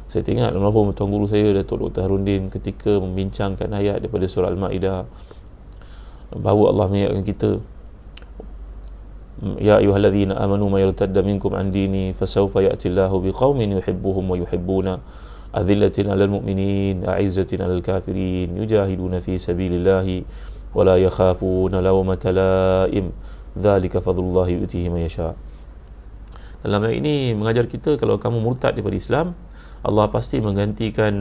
saya teringat almarhum tuan guru saya Datuk Dr. Harundin ketika membincangkan ayat daripada surah Al-Ma'idah, bahawa Allah mengingatkan kita, ya ayyuhallazina amanu may yartadda minkum an dini fasawfa ya'tillahu biqaumin yuhibbuhum wa yuhibbuna adzillatin 'alal mu'minin a'izzatin 'alal kafirin yujahiduna fi sabilillahi wa la yakhafuna lawmata la'im dzalika fadlullahi yu'tihi man yasha. Dalam ayat ini mengajar kita, kalau kamu murtad daripada Islam, Allah pasti menggantikan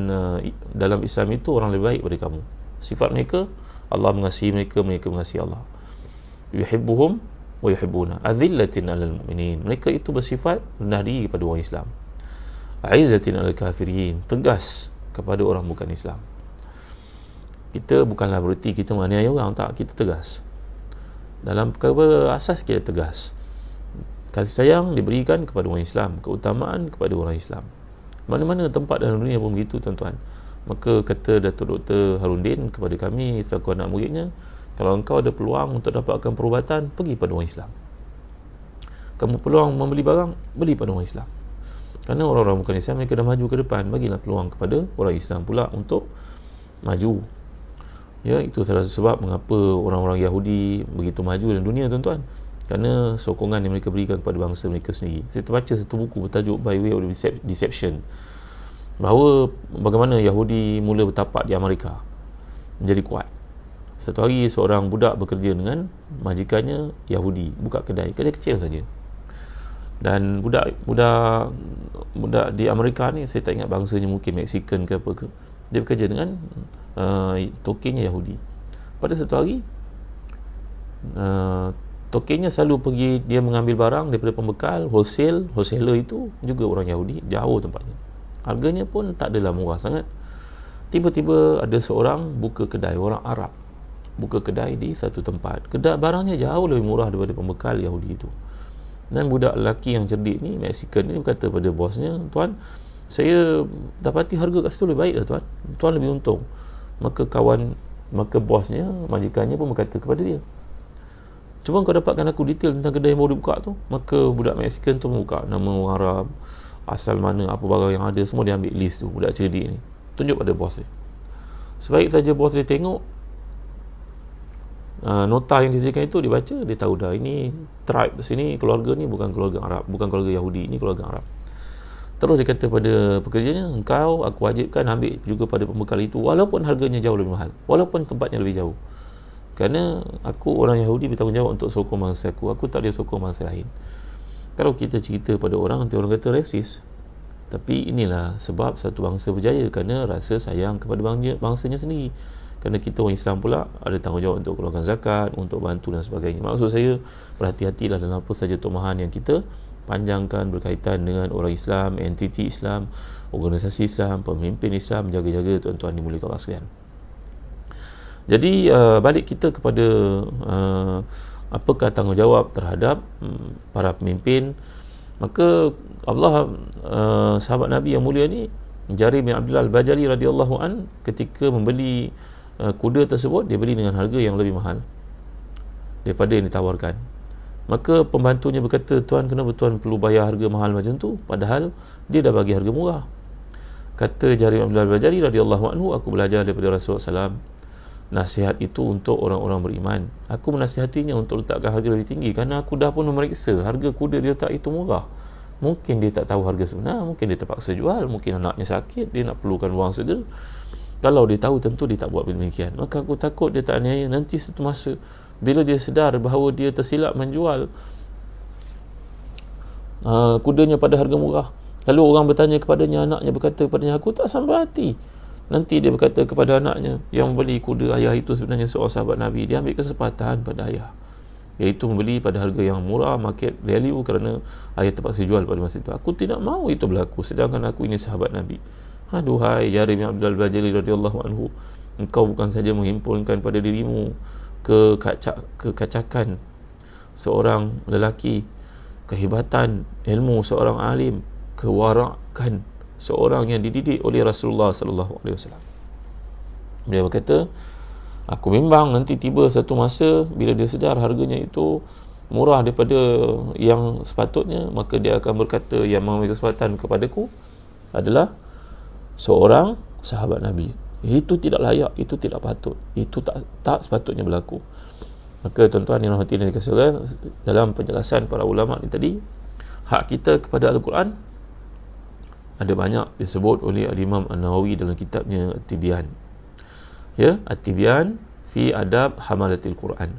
dalam Islam itu orang lebih baik daripada kamu. Sifat mereka, Allah mengasihi mereka, mereka mengasihi Allah. Yuhibbuhum wa yuhibbuna adzillatin 'alal mu'minin. Mereka itu bersifat rendah diri kepada orang Islam. A'izzatin 'alal kafirin, tegas kepada orang bukan Islam. Kita bukanlah bererti kita menganiaya orang, tak, kita tegas. Dalam perkara asas kita tegas. Kasih sayang diberikan kepada orang Islam, keutamaan kepada orang Islam. Mana-mana tempat dalam dunia pun begitu tuan-tuan. Maka kata Datuk Dr. Harundin kepada kami selaku anak muridnya, kalau engkau ada peluang untuk dapatkan perubatan, pergi pada orang Islam. Kamu peluang membeli barang, beli pada orang Islam. Kerana orang-orang bukan Islam, mereka dah maju ke depan, bagilah peluang kepada orang Islam pula untuk maju. Ya, itu salah satu sebab mengapa orang-orang Yahudi begitu maju dalam dunia tuan-tuan. Kerana sokongan yang mereka berikan kepada bangsa mereka sendiri. Saya terbaca satu buku bertajuk By Way of Deception, bahawa bagaimana Yahudi mula bertapak di Amerika menjadi kuat. Satu hari seorang budak bekerja dengan majikannya Yahudi, buka kedai kecil saja. Dan budak di Amerika ni, saya tak ingat bangsanya, mungkin Mexican ke apa ke, dia bekerja dengan tokennya Yahudi. Pada satu hari tokennya selalu pergi, dia mengambil barang daripada pembekal wholesaler itu juga orang Yahudi, jauh tempatnya, harganya pun tak adalah murah sangat. Tiba-tiba ada seorang buka kedai, orang Arab buka kedai di satu tempat, kedai barangnya jauh lebih murah daripada pembekal Yahudi itu. Dan budak lelaki yang cerdik ni, Mexican ni, berkata pada bosnya, tuan, saya dapati harga kat situ lebih baik lah tuan lebih untung. Maka bosnya, majikannya pun berkata kepada dia, cuba kau dapatkan aku detail tentang kedai yang baru dibuka tu. Maka budak Mexican tu membuka nama orang Arab, asal mana, apa barang yang ada, semua dia ambil list tu. Budak cerdik ni tunjuk pada bos dia. Sebaik saja bos dia tengok nota yang disediakan itu, dia baca, dia tahu dah ini tribe sini, keluarga ni bukan keluarga Arab, bukan keluarga Yahudi, ini keluarga Arab. Terus dia kata pada pekerjanya, engkau aku wajibkan ambil juga pada pembekal itu, walaupun harganya jauh lebih mahal, walaupun tempatnya lebih jauh. Kerana aku orang Yahudi bertanggungjawab untuk sokong bangsa aku tak boleh sokong bangsa lain. Kalau kita cerita pada orang, nanti orang kata rasis. Tapi inilah sebab satu bangsa berjaya, kerana rasa sayang kepada bangsanya sendiri. Kerana kita orang Islam pula ada tanggungjawab untuk keluarkan zakat, untuk bantu dan sebagainya. Maksud saya, berhati-hatilah dalam apa saja tomahan yang kita panjangkan berkaitan dengan orang Islam, entiti Islam, organisasi Islam, pemimpin Islam. Jaga-jaga tuan-tuan dimuliakan Allah sekalian. Jadi balik kita kepada apakah tanggungjawab terhadap para pemimpin. Maka Allah, sahabat Nabi yang mulia ni, Jarir bin Abdullah Al-Bajali radhiyallahu an, ketika membeli kuda tersebut, dia beli dengan harga yang lebih mahal daripada yang ditawarkan. Maka pembantunya berkata, tuan, kenapa tuan perlu bayar harga mahal macam tu, padahal dia dah bagi harga murah? Kata Jarir bin Abdullah Al-Bajali radhiyallahu anhu, aku belajar daripada Rasulullah SAW, nasihat itu untuk orang-orang beriman. Aku menasihatinya untuk letakkan harga lebih tinggi, kerana aku dah pun memeriksa harga kuda dia letak itu murah. Mungkin dia tak tahu harga sebenar, mungkin dia terpaksa jual, mungkin anaknya sakit, dia nak perlukan wang segera. Kalau dia tahu, tentu dia tak buat demikian. Maka aku takut dia tak aniaya. Nanti satu masa bila dia sedar bahawa dia tersilap menjual kudanya pada harga murah, lalu orang bertanya kepadanya, anaknya berkata kepadanya, aku tak sampai hati. Nanti dia berkata kepada anaknya, yang membeli kuda ayah itu sebenarnya seorang sahabat Nabi. Dia ambil kesempatan pada ayah, iaitu membeli pada harga yang murah, market value, kerana ayah terpaksa jual pada masa itu. Aku tidak mahu itu berlaku, sedangkan aku ini sahabat Nabi. Aduhai Jarir bin Abdul Bajali radhiyallahu anhu, engkau bukan saja menghimpunkan pada dirimu kekacakan seorang lelaki, kehebatan ilmu seorang alim, kewarakan seorang yang dididik oleh Rasulullah sallallahu alaihi wasallam. Dia berkata, aku bimbang nanti tiba satu masa bila dia sedar harganya itu murah daripada yang sepatutnya, maka dia akan berkata, yang memberi kesempatan kepadaku adalah seorang sahabat Nabi. Itu tidak layak, itu tidak patut, itu tak sepatutnya berlaku. Maka tuan-tuan yang rahmati dan dikasihi Allah, dalam penjelasan para ulama ni tadi, hak kita kepada Al-Quran ada banyak disebut oleh Al-Imam An-Nawawi dalam kitabnya At-Tibyan. Ya, At-Tibyan fi adab hamalatil Quran.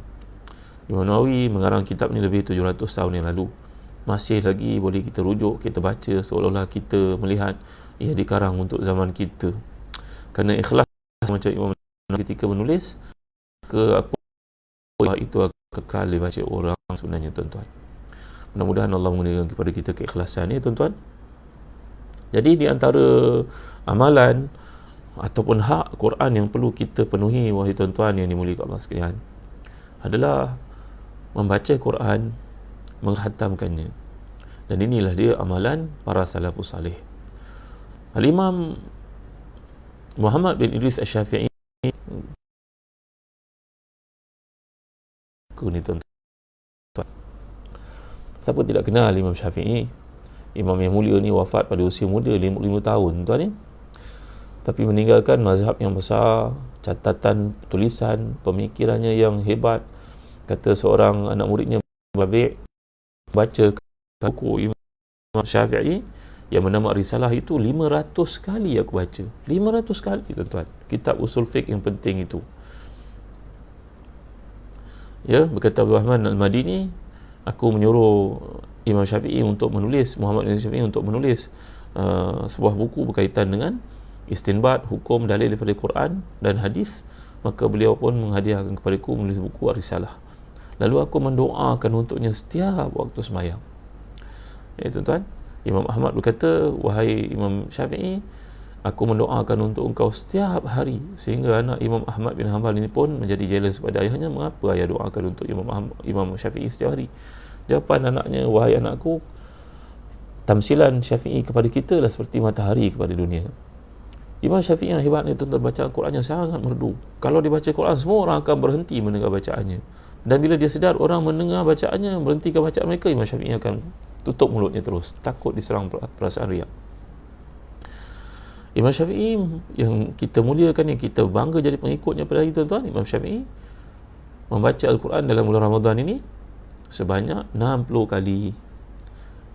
Imam Nawawi mengarang kitab ni lebih 700 tahun yang lalu. Masih lagi boleh kita rujuk, kita baca seolah-olah kita melihat ia dikarang untuk zaman kita. Kerana ikhlas macam Imam Nawawi ketika menulis, ke apa itu akan kekal dibaca orang sebenarnya, tuan-tuan. Mudah-mudahan Allah mengurniakan kepada kita keikhlasan ni, tuan-tuan. Jadi di antara amalan ataupun hak Quran yang perlu kita penuhi, wahai tuan-tuan yang dimuliakan Allah sekalian, adalah membaca Quran, menghatamkannya. Dan inilah dia amalan para salafus salih. Al-Imam Muhammad bin Idris Asy-Syafi'i ni, tuan-tuan, siapa tidak kenal Imam Syafi'i? Imam yang mulia ni wafat pada usia muda, 55 tahun, tuan ni. Tapi meninggalkan mazhab yang besar, catatan, tulisan, pemikirannya yang hebat. Kata seorang anak muridnya, Babik, baca buku Imam Syafi'i yang bernama Risalah itu 500 kali aku baca. 500 kali, tuan-tuan. Kitab usul fiqh yang penting itu. Ya, berkata Abdul Rahman Al-Madini, aku menyuruh Imam Syafi'i untuk menulis, Muhammad bin Syafi'i untuk menulis sebuah buku berkaitan dengan istinbat, hukum, dalil daripada Quran dan hadis. Maka beliau pun menghadiahkan kepadaku menulis buku Risalah. Lalu aku mendoakan untuknya setiap waktu sembahyang. Ya, tuan-tuan, Imam Ahmad berkata, wahai Imam Syafi'i, aku mendoakan untuk engkau setiap hari, sehingga anak Imam Ahmad bin Hanbal ini pun menjadi jealous pada ayahnya. Mengapa ayah doakan untuk Imam Syafi'i setiap hari? Jawapan anaknya, wahai anakku, tamsilan Syafi'i kepada kita adalah seperti matahari kepada dunia. Imam Syafi'i yang hebatnya, tuan-tuan, bacaan Qurannya sangat merdu. Kalau dibaca Quran, semua orang akan berhenti mendengar bacaannya. Dan bila dia sedar orang mendengar bacaannya, berhentikan bacaan mereka, Imam Syafi'i akan tutup mulutnya terus, takut diserang perasaan riak. Imam Syafi'i yang kita muliakan, yang kita bangga jadi pengikutnya pada hari, tuan-tuan, Imam Syafi'i membaca Al-Quran dalam bulan Ramadan ini sebanyak 60 kali.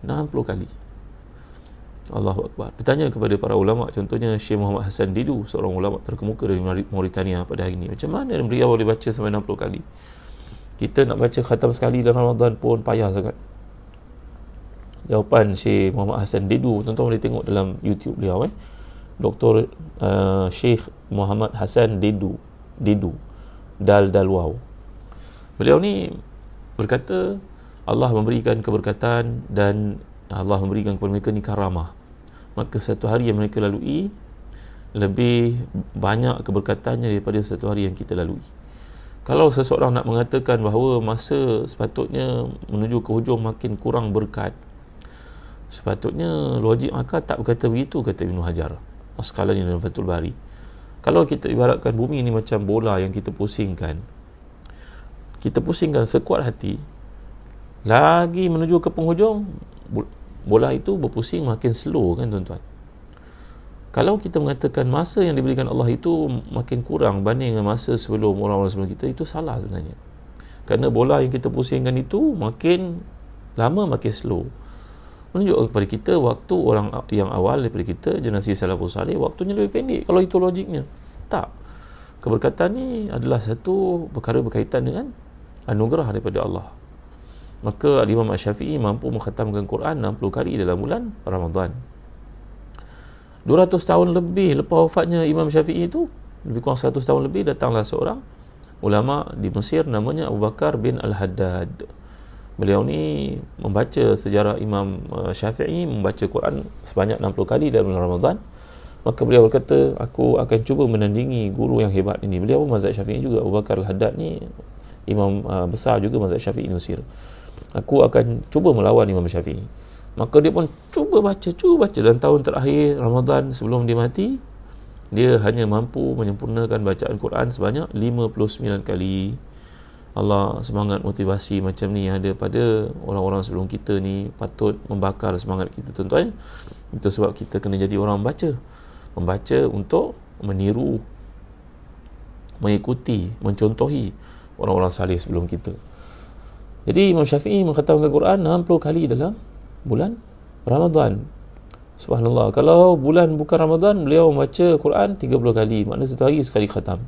60 kali. Allahu Akbar. Ditanya kepada para ulama, contohnya Syekh Muhammad Hassan Didu, seorang ulama terkemuka dari Mauritania pada hari ini, macam mana beliau boleh baca sampai 60 kali? Kita nak baca khatam sekali dalam Ramadan pun payah sangat. Jawapan Syekh Muhammad Hassan Didu, tuan-tuan boleh tengok dalam YouTube beliau, Dr. Syekh Muhammad Hassan Didu, Dal Waw. Beliau ni berkata, Allah memberikan keberkatan dan Allah memberikan kepada mereka ni karamah. Maka satu hari yang mereka lalui lebih banyak keberkatannya daripada satu hari yang kita lalui. Kalau seseorang nak mengatakan bahawa masa sepatutnya menuju ke hujung makin kurang berkat, sepatutnya logik akal tak berkata begitu, kata Ibn Hajar Asqalani dalam Fathul Bari. Kalau kita ibaratkan bumi ni macam bola yang kita pusingkan sekuat hati, lagi menuju ke penghujung, bola itu berpusing makin slow, kan, tuan-tuan. Kalau kita mengatakan masa yang diberikan Allah itu makin kurang banding dengan masa sebelum orang-orang sebelum kita, itu salah sebenarnya. Kerana bola yang kita pusingkan itu makin lama makin slow. Menunjukkan kepada kita waktu orang yang awal daripada kita, generasi salafus salih, waktunya lebih pendek. Kalau itu logiknya, Tak. Keberkatan ni adalah satu perkara berkaitan dengan anugerah daripada Allah. Maka Imam Syafi'i mampu mengkhatamkan Quran 60 kali dalam bulan Ramadan. 200 tahun lebih lepas wafatnya Imam Syafi'i itu, lebih kurang 100 tahun lebih, datanglah seorang ulama di Mesir namanya Abu Bakar bin Al-Haddad. Beliau ni membaca sejarah Imam Syafi'i, membaca Quran sebanyak 60 kali dalam bulan Ramadan. Maka beliau berkata, aku akan cuba menandingi guru yang hebat ini. Beliau pun mazhab Syafi'i juga. Abu Bakar Al-Haddad ni imam besar juga mazhab Syafi'i di Mesir. Aku akan cuba melawan Imam Syafi'i. Maka dia pun cuba baca. Dan tahun terakhir Ramadan sebelum dia mati, dia hanya mampu menyempurnakan bacaan Quran sebanyak 59 kali. Allah, semangat motivasi macam ni ada pada orang-orang sebelum kita ni patut membakar semangat kita, tuan-tuan. Itu sebab kita kena jadi orang membaca untuk meniru, mengikuti, mencontohi orang-orang salih sebelum kita. Jadi Imam Syafi'i mengkhatamkan Quran 60 kali dalam bulan Ramadan. Subhanallah. Kalau bulan bukan Ramadan, beliau membaca Quran 30 kali. Maknanya satu hari sekali khatam.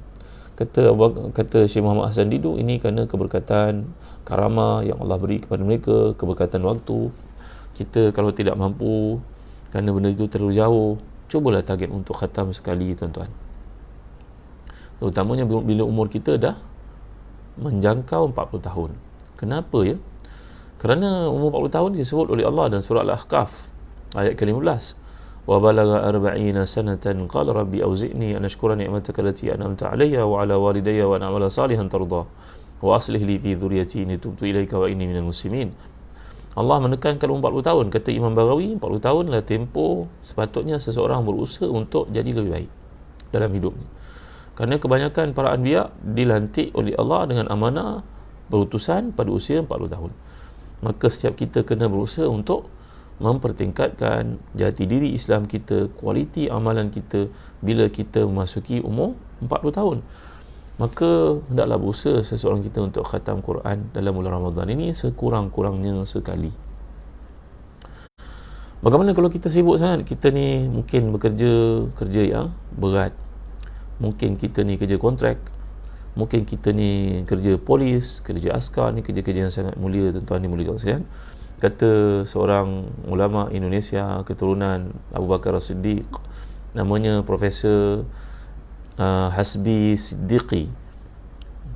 Kata Syekh Muhammad Hassan Didu, ini kerana keberkatan, karamah yang Allah beri kepada mereka, keberkatan waktu. Kita kalau tidak mampu, kerana benda itu terlalu jauh, cubalah target untuk khatam sekali, tuan-tuan. Terutamanya bila umur kita dah menjangkau 40 tahun. Kenapa ya? Kerana umur 40 tahun disebut oleh Allah dalam surah Al-Ahqaf ayat ke-15. Wa balagha 40 sanatan qala rabbi auzi'ni an ashkura ni'mataka allati an'amta 'alayya wa 'ala walidayya wa an a'mala salihan tardah wa aslih li fi dhurriyyati inni tubtu ilaika wa inni minal muslimin. Allah menekankan umur 40 tahun. Kata Imam Baghawi, 40 tahun adalah tempoh sepatutnya seseorang berusaha untuk jadi lebih baik dalam hidupnya. Kerana kebanyakan para anbiya dilantik oleh Allah dengan amanah berutusan pada usia 40 tahun. Maka setiap kita kena berusaha untuk mempertingkatkan jati diri Islam kita, kualiti amalan kita bila kita memasuki umur 40 tahun. Maka hendaklah berusaha seseorang kita untuk khatam Quran dalam bulan Ramadan ini sekurang-kurangnya sekali. Bagaimana kalau kita sibuk sangat? Kita ni mungkin kerja yang berat. Mungkin kita ni kerja kontrak. Mungkin kita ni kerja polis, kerja askar, ni kerja-kerja yang sangat mulia, tuan-tuan ni mulia sekalian. Kata seorang ulama Indonesia keturunan Abu Bakar As-Siddiq, namanya Profesor Hasbi Siddiqi.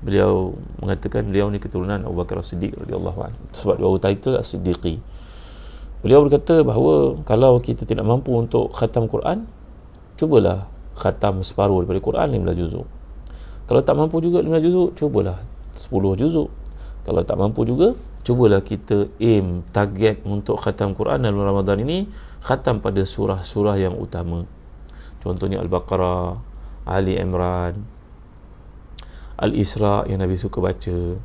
Beliau mengatakan beliau ni keturunan Abu Bakar As-Siddiq radhiyallahu anhu, sebab dia title As-Siddiqi. Beliau berkata bahawa kalau kita tidak mampu untuk khatam Quran, cubalah khatam separuh daripada Quran, 15 juzuk. Kalau tak mampu juga 15 juzuk, cubalah 10 juzuk. Kalau tak mampu juga, cubalah kita target untuk khatam Quran dalam Ramadan ini, khatam pada surah-surah yang utama. Contohnya Al-Baqarah, Ali Imran, Al-Isra yang Nabi suka baca,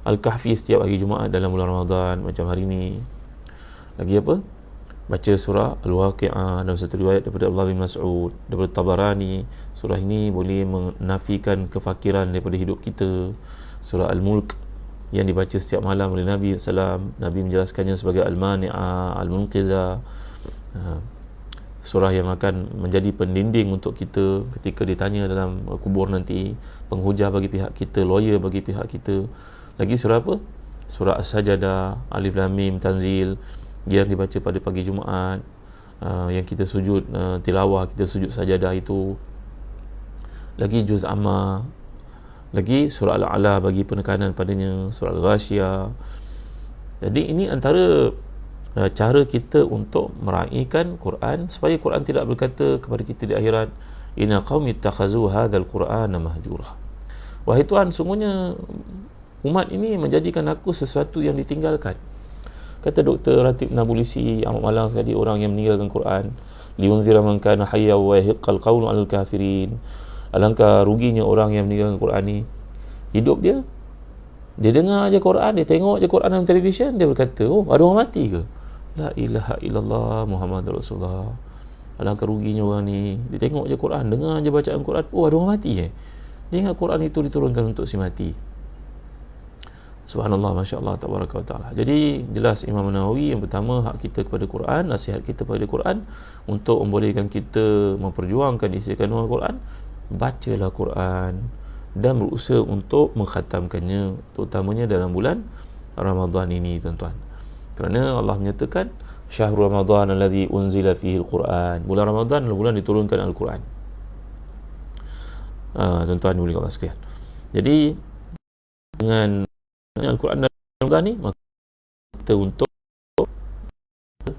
Al-Kahfi setiap hari Jumaat dalam bulan Ramadan macam hari ini. Lagi apa? Baca surah Al-Waqi'ah. Dalam satu riwayat daripada Abdullah bin Mas'ud, daripada Tabarani, surah ini boleh menafikan kefakiran daripada hidup kita. Surah Al-Mulk yang dibaca setiap malam oleh Nabi SAW, Nabi menjelaskannya sebagai Al-Mani'ah, Al-Munqizah, surah yang akan menjadi pendinding untuk kita ketika ditanya dalam kubur nanti, penghujah bagi pihak kita, lawyer bagi pihak kita. Lagi surah apa? Surah As-Sajadah, Alif Lam Mim Tanzil, yang dibaca pada pagi Jumaat, yang kita sujud tilawah, kita sujud sajadah itu. Lagi juz amma, lagi surah Al-A'la bagi penekanan padanya, surah Al-Ghashiyah. Jadi ini antara cara kita untuk meraihkan Quran, supaya Quran tidak berkata kepada kita di akhirat, inna qaumi ittakhazu hadzal qur'ana mahjura. Wahai Tuhan, sungguhnya umat ini menjadikan aku sesuatu yang ditinggalkan. Kata Dr. Ratib Nabulisi amat malang sekali orang yang meninggalkan Quran. Liunzira man kana hayya wa yahiqqal qawlu 'alal kafirin. Alangkah ruginya orang yang meninggalkan Quran ni. Hidup dia dengar je Quran, dia tengok je Quran dalam televisyen, dia berkata, oh, ada orang mati ke? La ilaha illallah Muhammad Rasulullah. Alangkah ruginya orang ni. Dia tengok je Quran, dengar je bacaan Quran, oh, ada orang mati Dia ingat Quran itu diturunkan untuk si mati. Subhanallah, Masya Allah, Tabaraka wa Ta'ala. Jadi jelas Imam Nawawi, yang pertama, hak kita kepada Quran, nasihat kita kepada Quran untuk membolehkan kita memperjuangkan isi kandungan Quran. bacalah Quran dan berusaha untuk mengkhatamkannya, terutamanya dalam bulan Ramadan ini, tuan-tuan. Kerana Allah menyatakan syahrul Ramadan alladhi unzila fihi al-Quran. Bulan Ramadan adalah bulan diturunkan Al-Quran. Tuan-tuan boleh Allah sekalian. Jadi dengan Al-Quran dalam Ramadan ni, maka kita untuk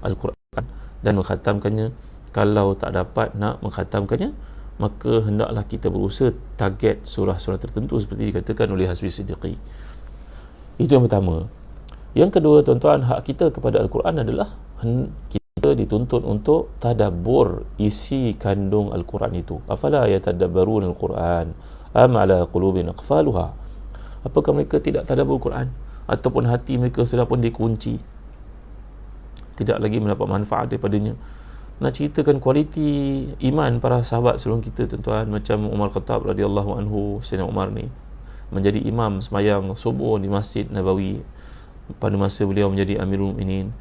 Al-Quran dan mengkhatamkannya. Kalau tak dapat nak mengkhatamkannya, maka hendaklah kita berusaha target surah-surah tertentu seperti dikatakan oleh Hasbi Siddiqi. Itu yang pertama. Yang kedua, tuan-tuan, hak kita kepada Al-Quran adalah kita dituntut untuk tadabbur isi kandung Al-Quran itu. Afala yatadabbarun Al-Quran am ala qulubin aqfaluha. Apakah mereka tidak tadabbur Quran, ataupun hati mereka sudah pun dikunci, tidak lagi mendapat manfaat daripadanya? Nak ceritakan kualiti iman para sahabat sebelum kita, tuan-tuan, macam Umar Khattab radhiyallahu anhu. Sayyidina Umar ni menjadi imam sembahyang subuh di Masjid Nabawi pada masa beliau menjadi Amirul Mukminin.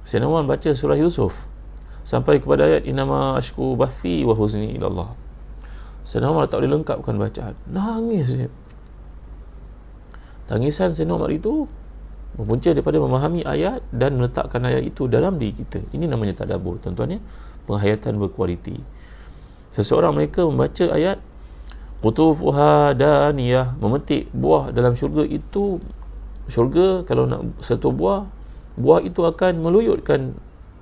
Sayyidina Umar baca surah Yusuf sampai kepada ayat innama ashku bathi wa huzni ila Allah. Sayyidina Umar tak boleh lengkapkan bacaan, nangis dia. Tangisan Sayyidina Umar itu berpunca daripada memahami ayat dan meletakkan ayat itu dalam diri kita. Ini namanya tadabbur, tuan-tuan ya. Penghayatan berkualiti. Seseorang mereka membaca ayat qutufuha daniyah, memetik buah dalam syurga itu. Syurga kalau nak satu buah itu akan meluyutkan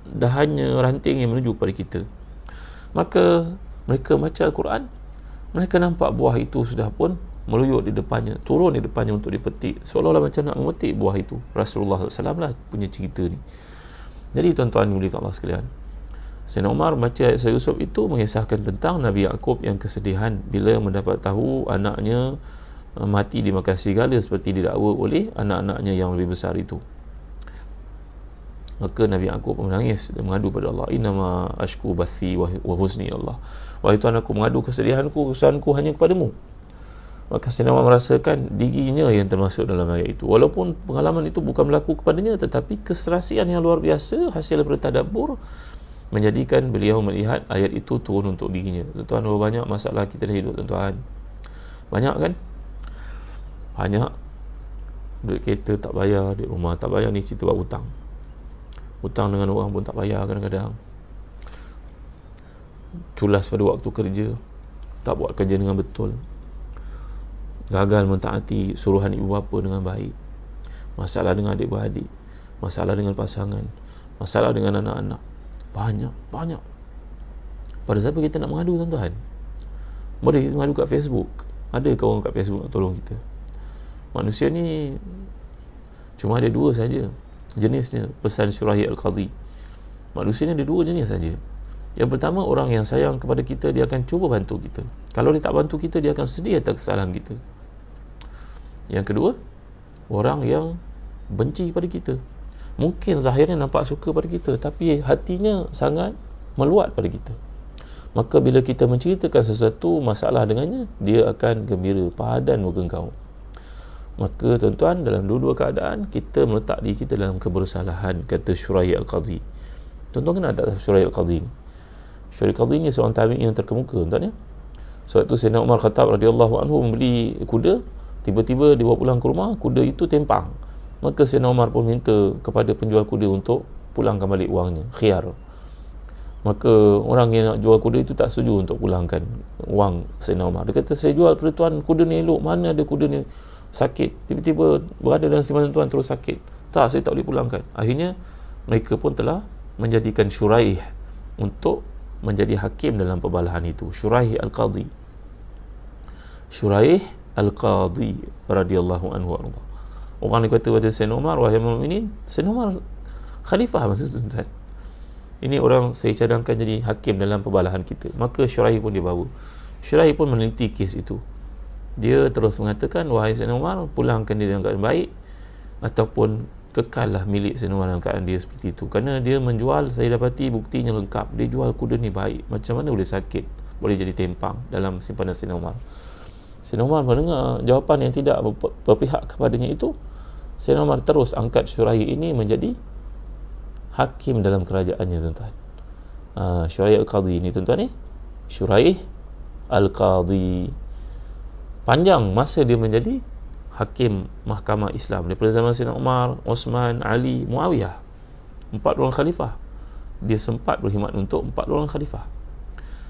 dahannya, rantingnya menuju kepada kita. Maka mereka baca Al-Quran, mereka nampak buah itu sudah pun meluyut di depannya, turun di depannya untuk dipetik, seolah-olah macam nak memetik buah itu. Rasulullah SAW lah punya cerita ni. Jadi tuan-tuan mulia Allah sekalian, Sayyidina Umar baca ayat surah Yusuf itu mengisahkan tentang Nabi Yaqub yang kesedihan bila mendapat tahu anaknya mati dimakan serigala seperti didakwa oleh anak-anaknya yang lebih besar itu. Maka Nabi Yaqub menangis dan mengadu pada Allah, innama ashku bathi wa huzni Allah. Wahai Tuhan, aku mengadu kesedihanku, kesusahanku hanya kepadamu. Maka Sayyidina Umar merasakan dirinya yang termasuk dalam ayat itu. Walaupun pengalaman itu bukan berlaku kepadanya, tetapi keserasian yang luar biasa hasil daripada tadabbur menjadikan beliau melihat ayat itu turun untuk dirinya. Tuan-tuan, berapa banyak masalah kita dalam hidup, tuan-tuan? Banyak kan? Banyak. Duit kereta tak bayar, duit rumah tak bayar, ni cerita buat hutang. Hutang dengan orang pun tak bayar kadang-kadang. Culas pada waktu kerja, tak buat kerja dengan betul. Gagal mentaati suruhan ibu bapa dengan baik. Masalah dengan adik-beradik, masalah dengan pasangan, masalah dengan anak-anak. Banyak. Pada siapa kita nak mengadu, tuan-tuan? Boleh kita mengadu kat Facebook. Ada ke orang kat Facebook nak tolong kita? Manusia ni cuma ada dua saja jenisnya, pesan Syurahi Al-Qadhi. Manusia ni ada dua jenis saja. Yang pertama, orang yang sayang kepada kita, dia akan cuba bantu kita. Kalau dia tak bantu kita, dia akan sedih atas kesalahan kita. Yang kedua, orang yang benci pada kita. Mungkin zahirnya nampak suka pada kita, tapi hatinya sangat meluat pada kita. Maka bila kita menceritakan sesuatu masalah dengannya, dia akan gembira, padan bergengkau. Maka tuan-tuan, dalam dua-dua keadaan kita meletak diri kita dalam kebersalahan, kata Syurahi Al-Qadhi. Tuan-tuan kenal tak Syurahi Al-Qadhi ni? Syurahi Al-Qadhi ni seorang tabi'in yang terkemuka, tuan-tuan ya. Sebab tu Sayyidina Umar Khattab radhiyallahu anhu membeli kuda, tiba-tiba dibawa pulang ke rumah, kuda itu tempang. Maka Sayyidina Umar pun minta kepada penjual kuda untuk pulangkan balik wangnya, khiyar. Maka orang yang nak jual kuda itu tak setuju untuk pulangkan wang Sayyidina Umar. Dia kata, saya jual pada tuan kuda ni elok, mana ada kuda ni sakit, tiba-tiba berada dalam simpanan tuan terus sakit. Tak, saya tak boleh pulangkan. Akhirnya mereka pun telah menjadikan Syuraih untuk menjadi hakim dalam perbalahan itu. Syuraih Al-Qadhi. Syuraih Al-Qadhi radhiyallahu anhu. Orang ni kata pada Sayyidina Umar, wahai mukminin, Sayyidina Umar khalifah masa tu, tuan. Ini orang saya cadangkan jadi hakim dalam perbalahan kita. Maka Syuraih pun dia bawa. Syuraih pun meneliti kes itu. Dia terus mengatakan, wahai Sayyidina Umar, pulangkan dia dalam keadaan baik, ataupun kekallah milik Sayyidina Umar dalam keadaan dia seperti itu. Kerana dia menjual, saya dapati buktinya lengkap, dia jual kuda ni baik. Macam mana boleh sakit, boleh jadi tempang dalam simpanan Sayyidina Umar? Sayyidina Umar mendengar jawapan yang tidak berpihak kepadanya itu. Sayyidina Umar terus angkat Syuraih ini menjadi hakim dalam kerajaannya, tuan-tuan. Syuraih Al-Qadhi ni, tuan-tuan ni, Syuraih al-qadhi. Panjang masa dia menjadi hakim mahkamah Islam daripada zaman Sayyidina Umar, Osman, Ali, Muawiyah. 4 orang khalifah. Dia sempat berkhidmat untuk 4 orang khalifah.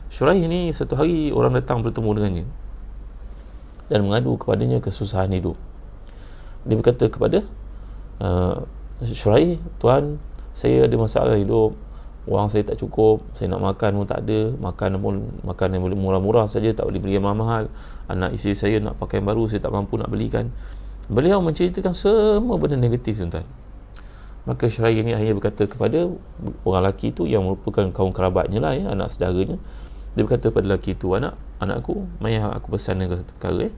Syuraih ni satu hari orang datang bertemu dengannya dan mengadu kepadanya kesusahan hidup. Dia berkata kepada Syuraih, tuan, saya ada masalah hidup, wang saya tak cukup, saya nak makan pun tak ada, makan yang murah-murah saja, tak boleh beli yang mahal. Anak isteri saya nak pakaian baru, saya tak mampu nak belikan. Beliau menceritakan semua benda negatif, tuan-tuan. Maka Syuraih ini akhirnya berkata kepada orang lelaki itu yang merupakan kaum kerabatnya lah, anak saudaranya. Dia berkata kepada lelaki itu, anakku, mari aku pesan satu perkara.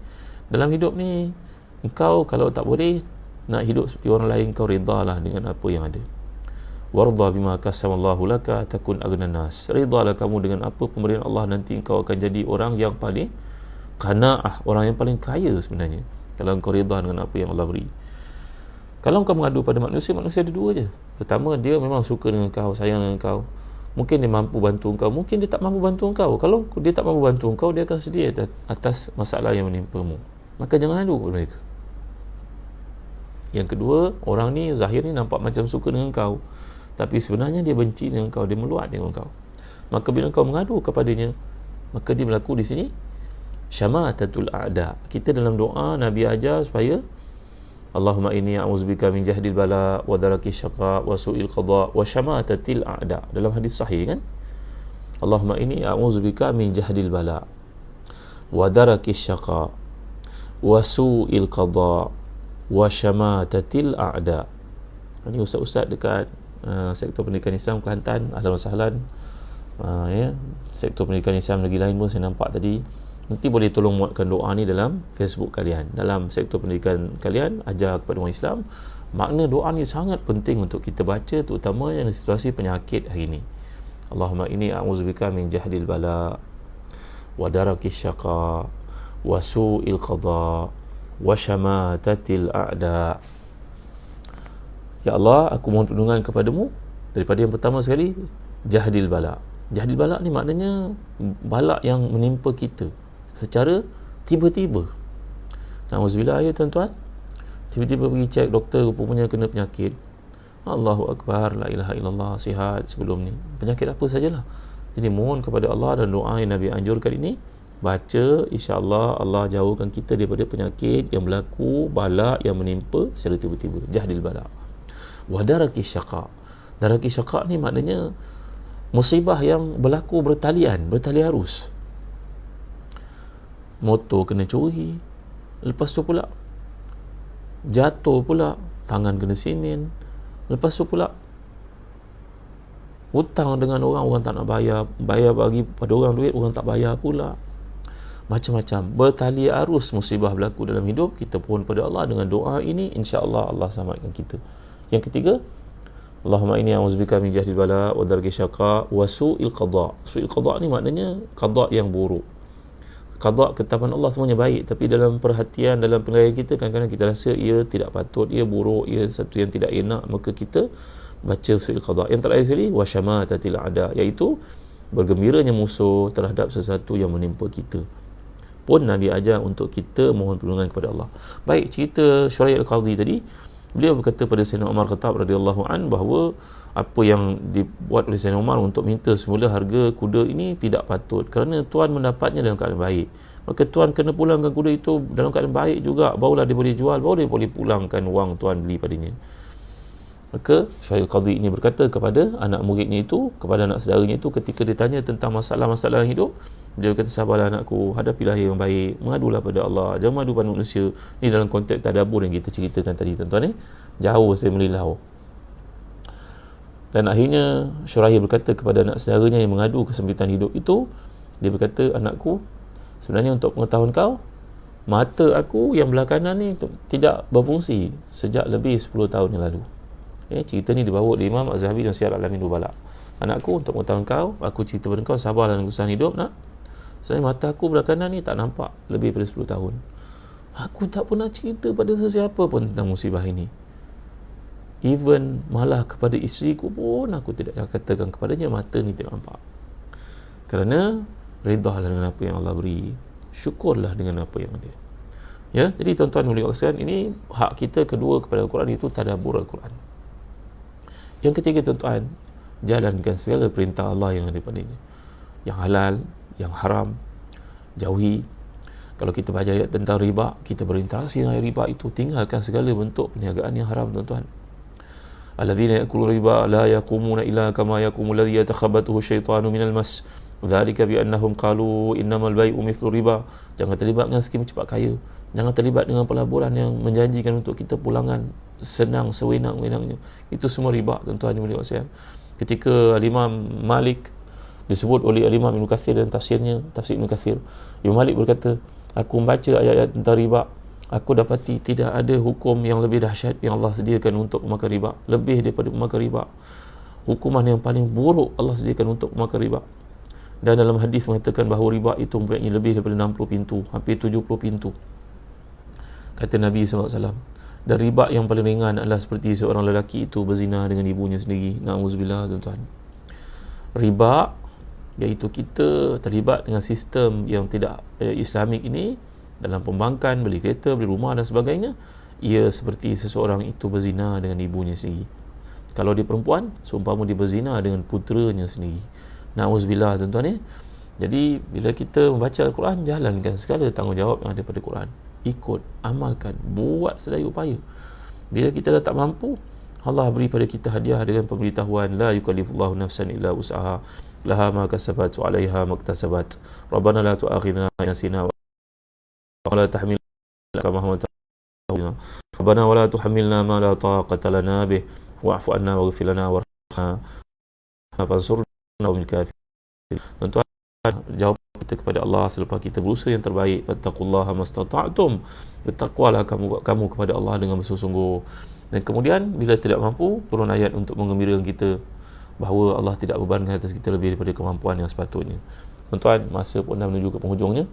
Dalam hidup ni, engkau kalau tak boleh nak hidup seperti orang lain, kau redalah dengan apa yang ada. Warda bima qasamallahu laka takun aghnan nas. Redalah kamu dengan apa pemberian Allah, nanti engkau akan jadi orang yang paling qanaah, orang yang paling kaya sebenarnya, kalau engkau reda dengan apa yang Allah beri. Kalau engkau mengadu pada manusia ada dua je. Pertama, dia memang suka dengan kau, sayang dengan kau. Mungkin dia mampu bantu engkau, mungkin dia tak mampu bantu engkau. Kalau dia tak mampu bantu engkau, dia akan sedih atas masalah yang menimpamu. Maka jangan adu kepada mereka. Yang kedua, orang ni zahir ni nampak macam suka dengan kau, tapi sebenarnya dia benci dengan kau, dia meluat dengan kau. Maka bila kau mengadu kepadanya, maka dia berlaku di sini syamatatul a'da. Kita dalam doa Nabi ajar supaya Allahumma inni a'udzubika min jahdil bala wa daraki syaqa wa su'il qada wa syamatatil a'da. Dalam hadis sahih kan, Allahumma inni a'udzubika min jahdil bala wa daraki syaqa wa su'il qada wa syamatatil a'da. Ini ustaz-ustaz dekat sektor pendidikan Islam Kelantan, ahlan wa sahlan. Sektor pendidikan Islam negeri lain pun saya nampak tadi. Nanti boleh tolong muatkan doa ni dalam Facebook kalian, dalam sektor pendidikan kalian, ajar kepada orang Islam. Makna doa ni sangat penting untuk kita baca, terutama yang situasi penyakit hari ni. Allahumma inni a'udzubika min jahdil bala wa daraki syaqa wa su'il qada wa syamatatil a'da. Ya Allah, aku mohon perlindungan kepadamu daripada yang pertama sekali, jahdil bala. Jahdil bala ni maknanya bala yang menimpa kita secara tiba-tiba. Nauzubillah ya tuan-tuan. Tiba-tiba pergi cek doktor, rupanya kena penyakit. Allahu Akbar, la ilaha illallah, sihat sebelum ni. Penyakit apa sajalah. Jadi mohon kepada Allah, dan doa yang Nabi anjurkan ini, baca, insya-Allah Allah jauhkan kita daripada penyakit yang berlaku, bala yang menimpa secara tiba-tiba. Jahdil bala. Wa daraki syaqa. Daraki syaqa ni maknanya musibah yang berlaku bertali arus. Motor kena curi, lepas tu pula jatuh pula, tangan kena simen, lepas tu pula hutang dengan orang tak nak bayar bagi pada orang duit, orang tak bayar pula. Macam-macam bertali arus musibah berlaku dalam hidup. Kita pohon pada Allah dengan doa ini, insya-Allah Allah selamatkan kita. Yang ketiga, Allahumma inni a'udzubika min jahdil bala wa darki syaqa wa su'il qada. Su'il qada ni maknanya qada yang buruk. Qada, ketetapan Allah semuanya baik, tapi dalam perhatian, dalam penilaian kita, kadang-kadang kita rasa ia tidak patut, ia buruk, ia satu yang tidak enak, maka kita baca su'il qada. Yang terakhir sekali, wa syamatatil a'da, iaitu bergembiranya musuh terhadap sesuatu yang menimpa kita. Pun Nabi ajar untuk kita mohon perlindungan kepada Allah. Baik, cerita Syuraih al-Qadhi tadi, beliau berkata pada Sayyidina Umar Khattab radhiyallahu an bahawa apa yang dibuat oleh Sayyidina Umar untuk minta semula harga kuda ini tidak patut, kerana tuan mendapatnya dalam keadaan baik. Maka tuan kena pulangkan kuda itu dalam keadaan baik juga, barulah dia boleh jual, baru dia boleh pulangkan wang tuan beli padanya. Maka Syuraih al-Qadhi ini berkata kepada anak muridnya itu, kepada anak saudaranya itu, ketika ditanya tentang masalah-masalah hidup, dia berkata, sabarlah anakku, hadapilah yang baik, mengadulah pada Allah, jangan mengadu pada manusia. Ini dalam konteks tadabbur yang kita ceritakan tadi tuan-tuan. Jauh saya melilau. Dan akhirnya Syuraih berkata kepada anak saudaranya yang mengadu kesempitan hidup itu, dia berkata, anakku, sebenarnya untuk pengetahuan kau, mata aku yang belah kanan ni tidak berfungsi sejak lebih 10 tahun yang lalu. Cerita ni dibawa oleh Imam Az-Zahabi dan Syiar Alamin Nubala. Anakku, untuk pengetahuan kau, aku cerita pada kau, sabarlah dalam urusan hidup nak. Sebenarnya mata aku belah kanan ni tak nampak lebih daripada 10 tahun. Aku tak pernah cerita pada sesiapa pun tentang musibah ini. Even malah kepada isteriku pun aku tidak katakan kepadanya mata ni tidak nampak. Kerana Redahlah dengan apa yang Allah beri, syukurlah dengan apa yang ada. Ya, jadi tuan-tuan boleh sekalian, ini hak kita kedua kepada Al-Quran, itu tadabbur Al-Quran. Yang ketiga tuan-tuan, jalankan segala perintah Allah yang ada padanya. Yang halal, yang haram, jauhi. Kalau kita baca ayat tentang riba, kita berinteraksi dengan riba itu, tinggalkan segala bentuk perniagaan yang haram tuan-tuan. Alladzina ya'kuluna riba la yaqumuna illa kama yaqumu alladhi yatakhabbathu syaitanu minal mas. Dzalika bi annahum qalu innamal bai'u mithlu riba. Jangan terlibat dengan skim cepat kaya. Jangan terlibat dengan pelaburan yang menjanjikan untuk kita pulangan senang sewenang-wenangnya. Itu semua riba tuan-tuan yang mulia sekalian. Ketika Imam Malik disebut oleh Imam Ibn Kathir dalam tafsirnya, tafsir Ibn Kathir, Imam Malik berkata, aku membaca ayat-ayat tentang riba, aku dapati tidak ada hukum yang lebih dahsyat yang Allah sediakan untuk pemakan riba, lebih daripada pemakan riba. Hukuman yang paling buruk Allah sediakan untuk pemakan riba. Dan dalam hadis mengatakan bahawa riba itu mempunyai lebih daripada 60 pintu, hampir 70 pintu. Kata Nabi SAW, dan riba yang paling ringan adalah seperti seorang lelaki itu berzina dengan ibunya sendiri. Na'udzubillah tuan-tuan. Riba, iaitu kita terlibat dengan sistem yang tidak Islamik ini, dalam pembangkan, beli kereta, beli rumah dan sebagainya, ia seperti seseorang itu berzina dengan ibunya sendiri. Kalau dia perempuan, seumpama dia berzina dengan puteranya sendiri. Na'udzubillah tuan-tuan. Jadi bila kita membaca Al-Quran, jalankan segala tanggungjawab yang ada pada Quran, ikut, amalkan, buat sedaya upaya. Bila kita dah tak mampu, Allah beri pada kita hadiah dengan pemberitahuan, la yukallifullahu nafsan illa wus'aha, laha ma kasabat wa 'alaiha maktasabat. Rabbana la tu'akhidhna in nasina wa la tahmilna kama hamalna. Rabbana wa la tuhammilna ma la taqata lana bih, wa'fu 'anna waghfir lana warhamna fansurna bil kafirin. Tuan-tuan, jawab kita kepada Allah selepas kita berusaha yang terbaik. Fattaqullaha mastata'tum. Bertakwalah kamu kepada Allah dengan bersungguh-sungguh. Dan kemudian bila tidak mampu, turun ayat untuk menggembirakan kita bahawa Allah tidak bebankan atas kita lebih daripada kemampuan yang sepatutnya. Tuan-tuan, masa pun dah menuju ke penghujungnya.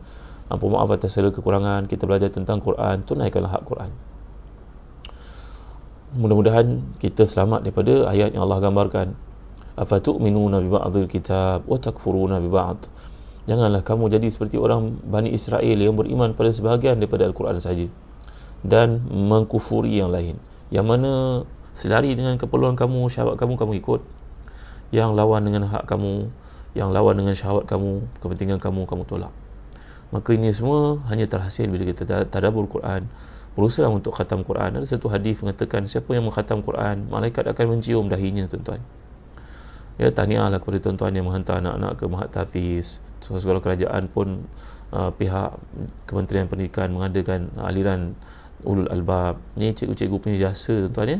Ampun maaf atas segala kekurangan. Kita belajar tentang Quran, tunaikanlah hak Quran. Mudah-mudahan kita selamat daripada ayat yang Allah gambarkan. Afatu'minuna bi ba'dil kitab wa takfuruna bi ba'd. Janganlah kamu jadi seperti orang Bani Israel yang beriman pada sebahagian daripada Al-Quran saja dan mengkufuri yang lain. Yang mana selari dengan keperluan kamu, syahwat kamu ikut. Yang lawan dengan hak kamu, yang lawan dengan syahwat kamu, kepentingan kamu tolak. Maka ini semua hanya terhasil bila kita tadabbur Quran, berusaha untuk khatam Quran. Ada satu hadis mengatakan, siapa yang mengkhatam Quran, malaikat akan mencium dahinya tuan-tuan. Ya, tahniahlah kepada tuan-tuan yang menghantar anak-anak ke Mahat Tahfiz. Sekolah kerajaan pun pihak Kementerian Pendidikan mengadakan aliran Ulul Albab. Ni cikgu-cikgu punya jasa tuan-tuan ya.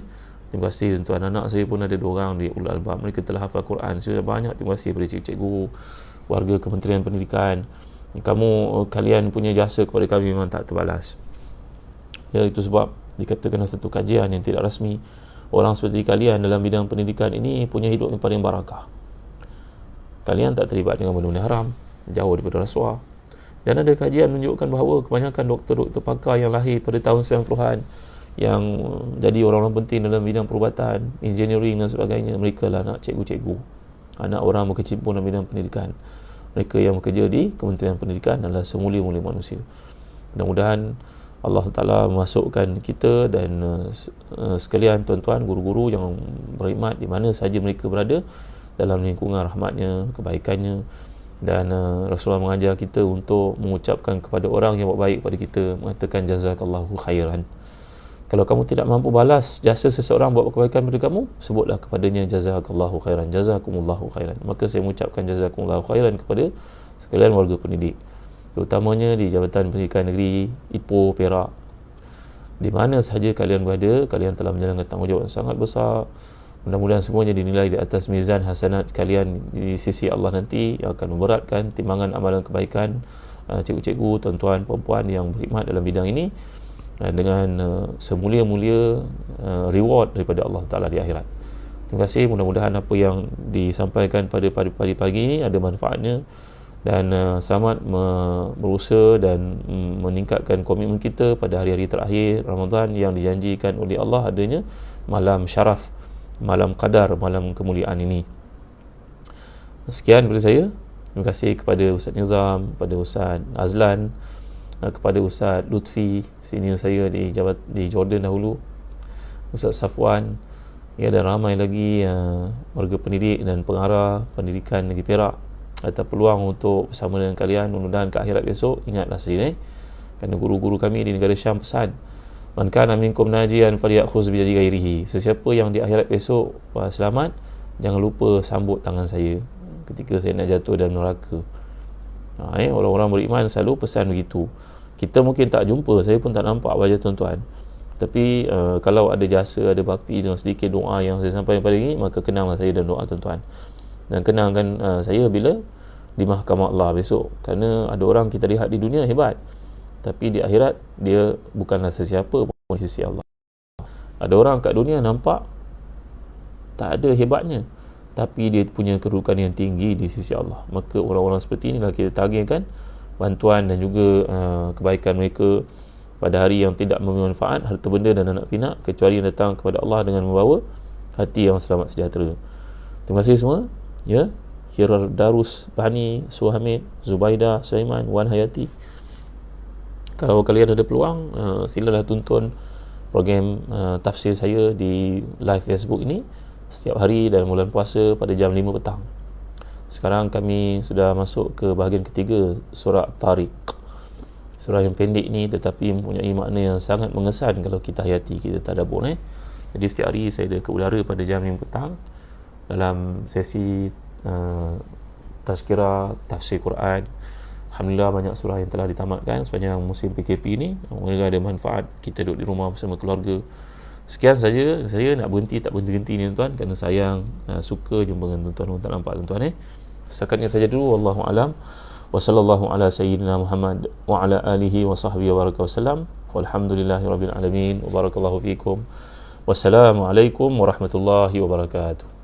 Terima kasih tuan-tuan. Anak saya pun ada 2 orang di Ulul Albab. Mereka telah hafal Quran. Sudah banyak terima kasih kepada cikgu-cikgu, warga Kementerian Pendidikan. Kalian punya jasa kepada kami memang tak terbalas. Ya, itu sebab dikatakan satu kajian yang tidak rasmi, orang seperti kalian dalam bidang pendidikan ini punya hidup yang paling barakah. Kalian tak terlibat dengan benda-benda haram, jauh daripada rasuah. Dan ada kajian menunjukkan bahawa kebanyakan doktor-doktor pakar yang lahir pada tahun 90-an, yang jadi orang-orang penting dalam bidang perubatan, engineering dan sebagainya, mereka lah anak cikgu-cikgu, anak orang berkecimpung dalam bidang pendidikan. Mereka yang bekerja di Kementerian Pendidikan adalah semulia-mulia manusia. Mudah-mudahan Allah Ta'ala memasukkan kita dan sekalian tuan-tuan, guru-guru yang berkhidmat di mana sahaja mereka berada dalam lingkungan rahmatnya, kebaikannya. Dan Rasulullah mengajar kita untuk mengucapkan kepada orang yang buat baik pada kita, mengatakan jazakallahu khairan. Kalau kamu tidak mampu balas jasa seseorang buat kebaikan pada kamu, sebutlah kepadanya jazakallahu khairan, jazakumullahu khairan. Maka saya mengucapkan jazakumullahu khairan kepada sekalian warga pendidik, terutamanya di Jabatan Pendidikan Negeri Ipoh, Perak. Di mana sahaja kalian berada, kalian telah menjalankan tanggungjawab yang sangat besar. Mudah-mudahan semuanya dinilai di atas mizan hasanat kalian di sisi Allah nanti, yang akan memberatkan timbangan amalan kebaikan cikgu-cikgu, tuan-tuan, perempuan yang berkhidmat dalam bidang ini, dengan semulia-mulia reward daripada Allah Ta'ala di akhirat. Terima kasih. Mudah-mudahan apa yang disampaikan pada pagi ini ada manfaatnya, dan selamat berusaha dan meningkatkan komitmen kita pada hari-hari terakhir Ramadan yang dijanjikan oleh Allah adanya malam syaraf, malam qadar, malam kemuliaan ini. Sekian daripada saya. Terima kasih kepada Ustaz Nizam, kepada Ustaz Azlan, kepada Ustaz Lutfi, senior saya di Jordan dahulu, Ustaz Safwan, dan ramai lagi warga pendidik dan pengarah pendidikan negeri Perak. Ada peluang untuk bersama dengan kalian, mudah-mudahan ke akhirat besok. Ingatlah saya, kerana guru-guru kami di negara Syam pesan, man kana minkum najian falyakhuz bi yadi ghairihi. Sesiapa yang di akhirat besok selamat, jangan lupa sambut tangan saya ketika saya nak jatuh dalam neraka. Orang-orang beriman selalu pesan begitu. Kita mungkin tak jumpa, saya pun tak nampak wajah tuan-tuan, tapi kalau ada jasa, ada bakti dengan sedikit doa yang saya sampaikan pada ini, maka kenanglah saya dan doa tuan-tuan, dan kenangkan saya bila di mahkamah Allah besok. Kerana ada orang kita lihat di dunia hebat, tapi di akhirat dia bukanlah sesiapa pun di sisi Allah. Ada orang kat dunia nampak tak ada hebatnya, tapi dia punya kedudukan yang tinggi di sisi Allah. Maka orang-orang seperti inilah kita tagihkan bantuan dan juga kebaikan mereka pada hari yang tidak mempunyai manfaat harta benda dan anak pinak, kecuali yang datang kepada Allah dengan membawa hati yang selamat sejahtera. Terima kasih semua. Darus Bani, Suhamid, Zubaidah, Sulaiman, Wan Hayati. Kalau kalian ada peluang, silalah tonton program tafsir saya di live Facebook ini setiap hari dalam bulan puasa pada jam 5 petang. Sekarang kami sudah masuk ke bahagian ketiga surah Tariq. Surah yang pendek ni tetapi mempunyai makna yang sangat mengesan kalau kita hayati, kita tadabbur. Jadi setiap hari saya ada ke udara pada jam 5 petang dalam sesi tazkirah tafsir Quran. Alhamdulillah banyak surah yang telah ditamatkan sepanjang musim PKP ni. Semoga ada manfaat kita duduk di rumah bersama keluarga. Sekian saja, saya nak berhenti tak berhenti ni tuan, kerana sayang suka jumpa dengan tuan-tuan, tak nampak tuan-tuan. Setakat ini saja dulu. Wallahu alam. Wa sallallahu ala sayyidina Muhammad wa ala alihi wa sahbihi wa baraka wasallam. Walhamdulillahirabbil alamin wa barakallahu fikum. Wassalamualaikum warahmatullahi wabarakatuh.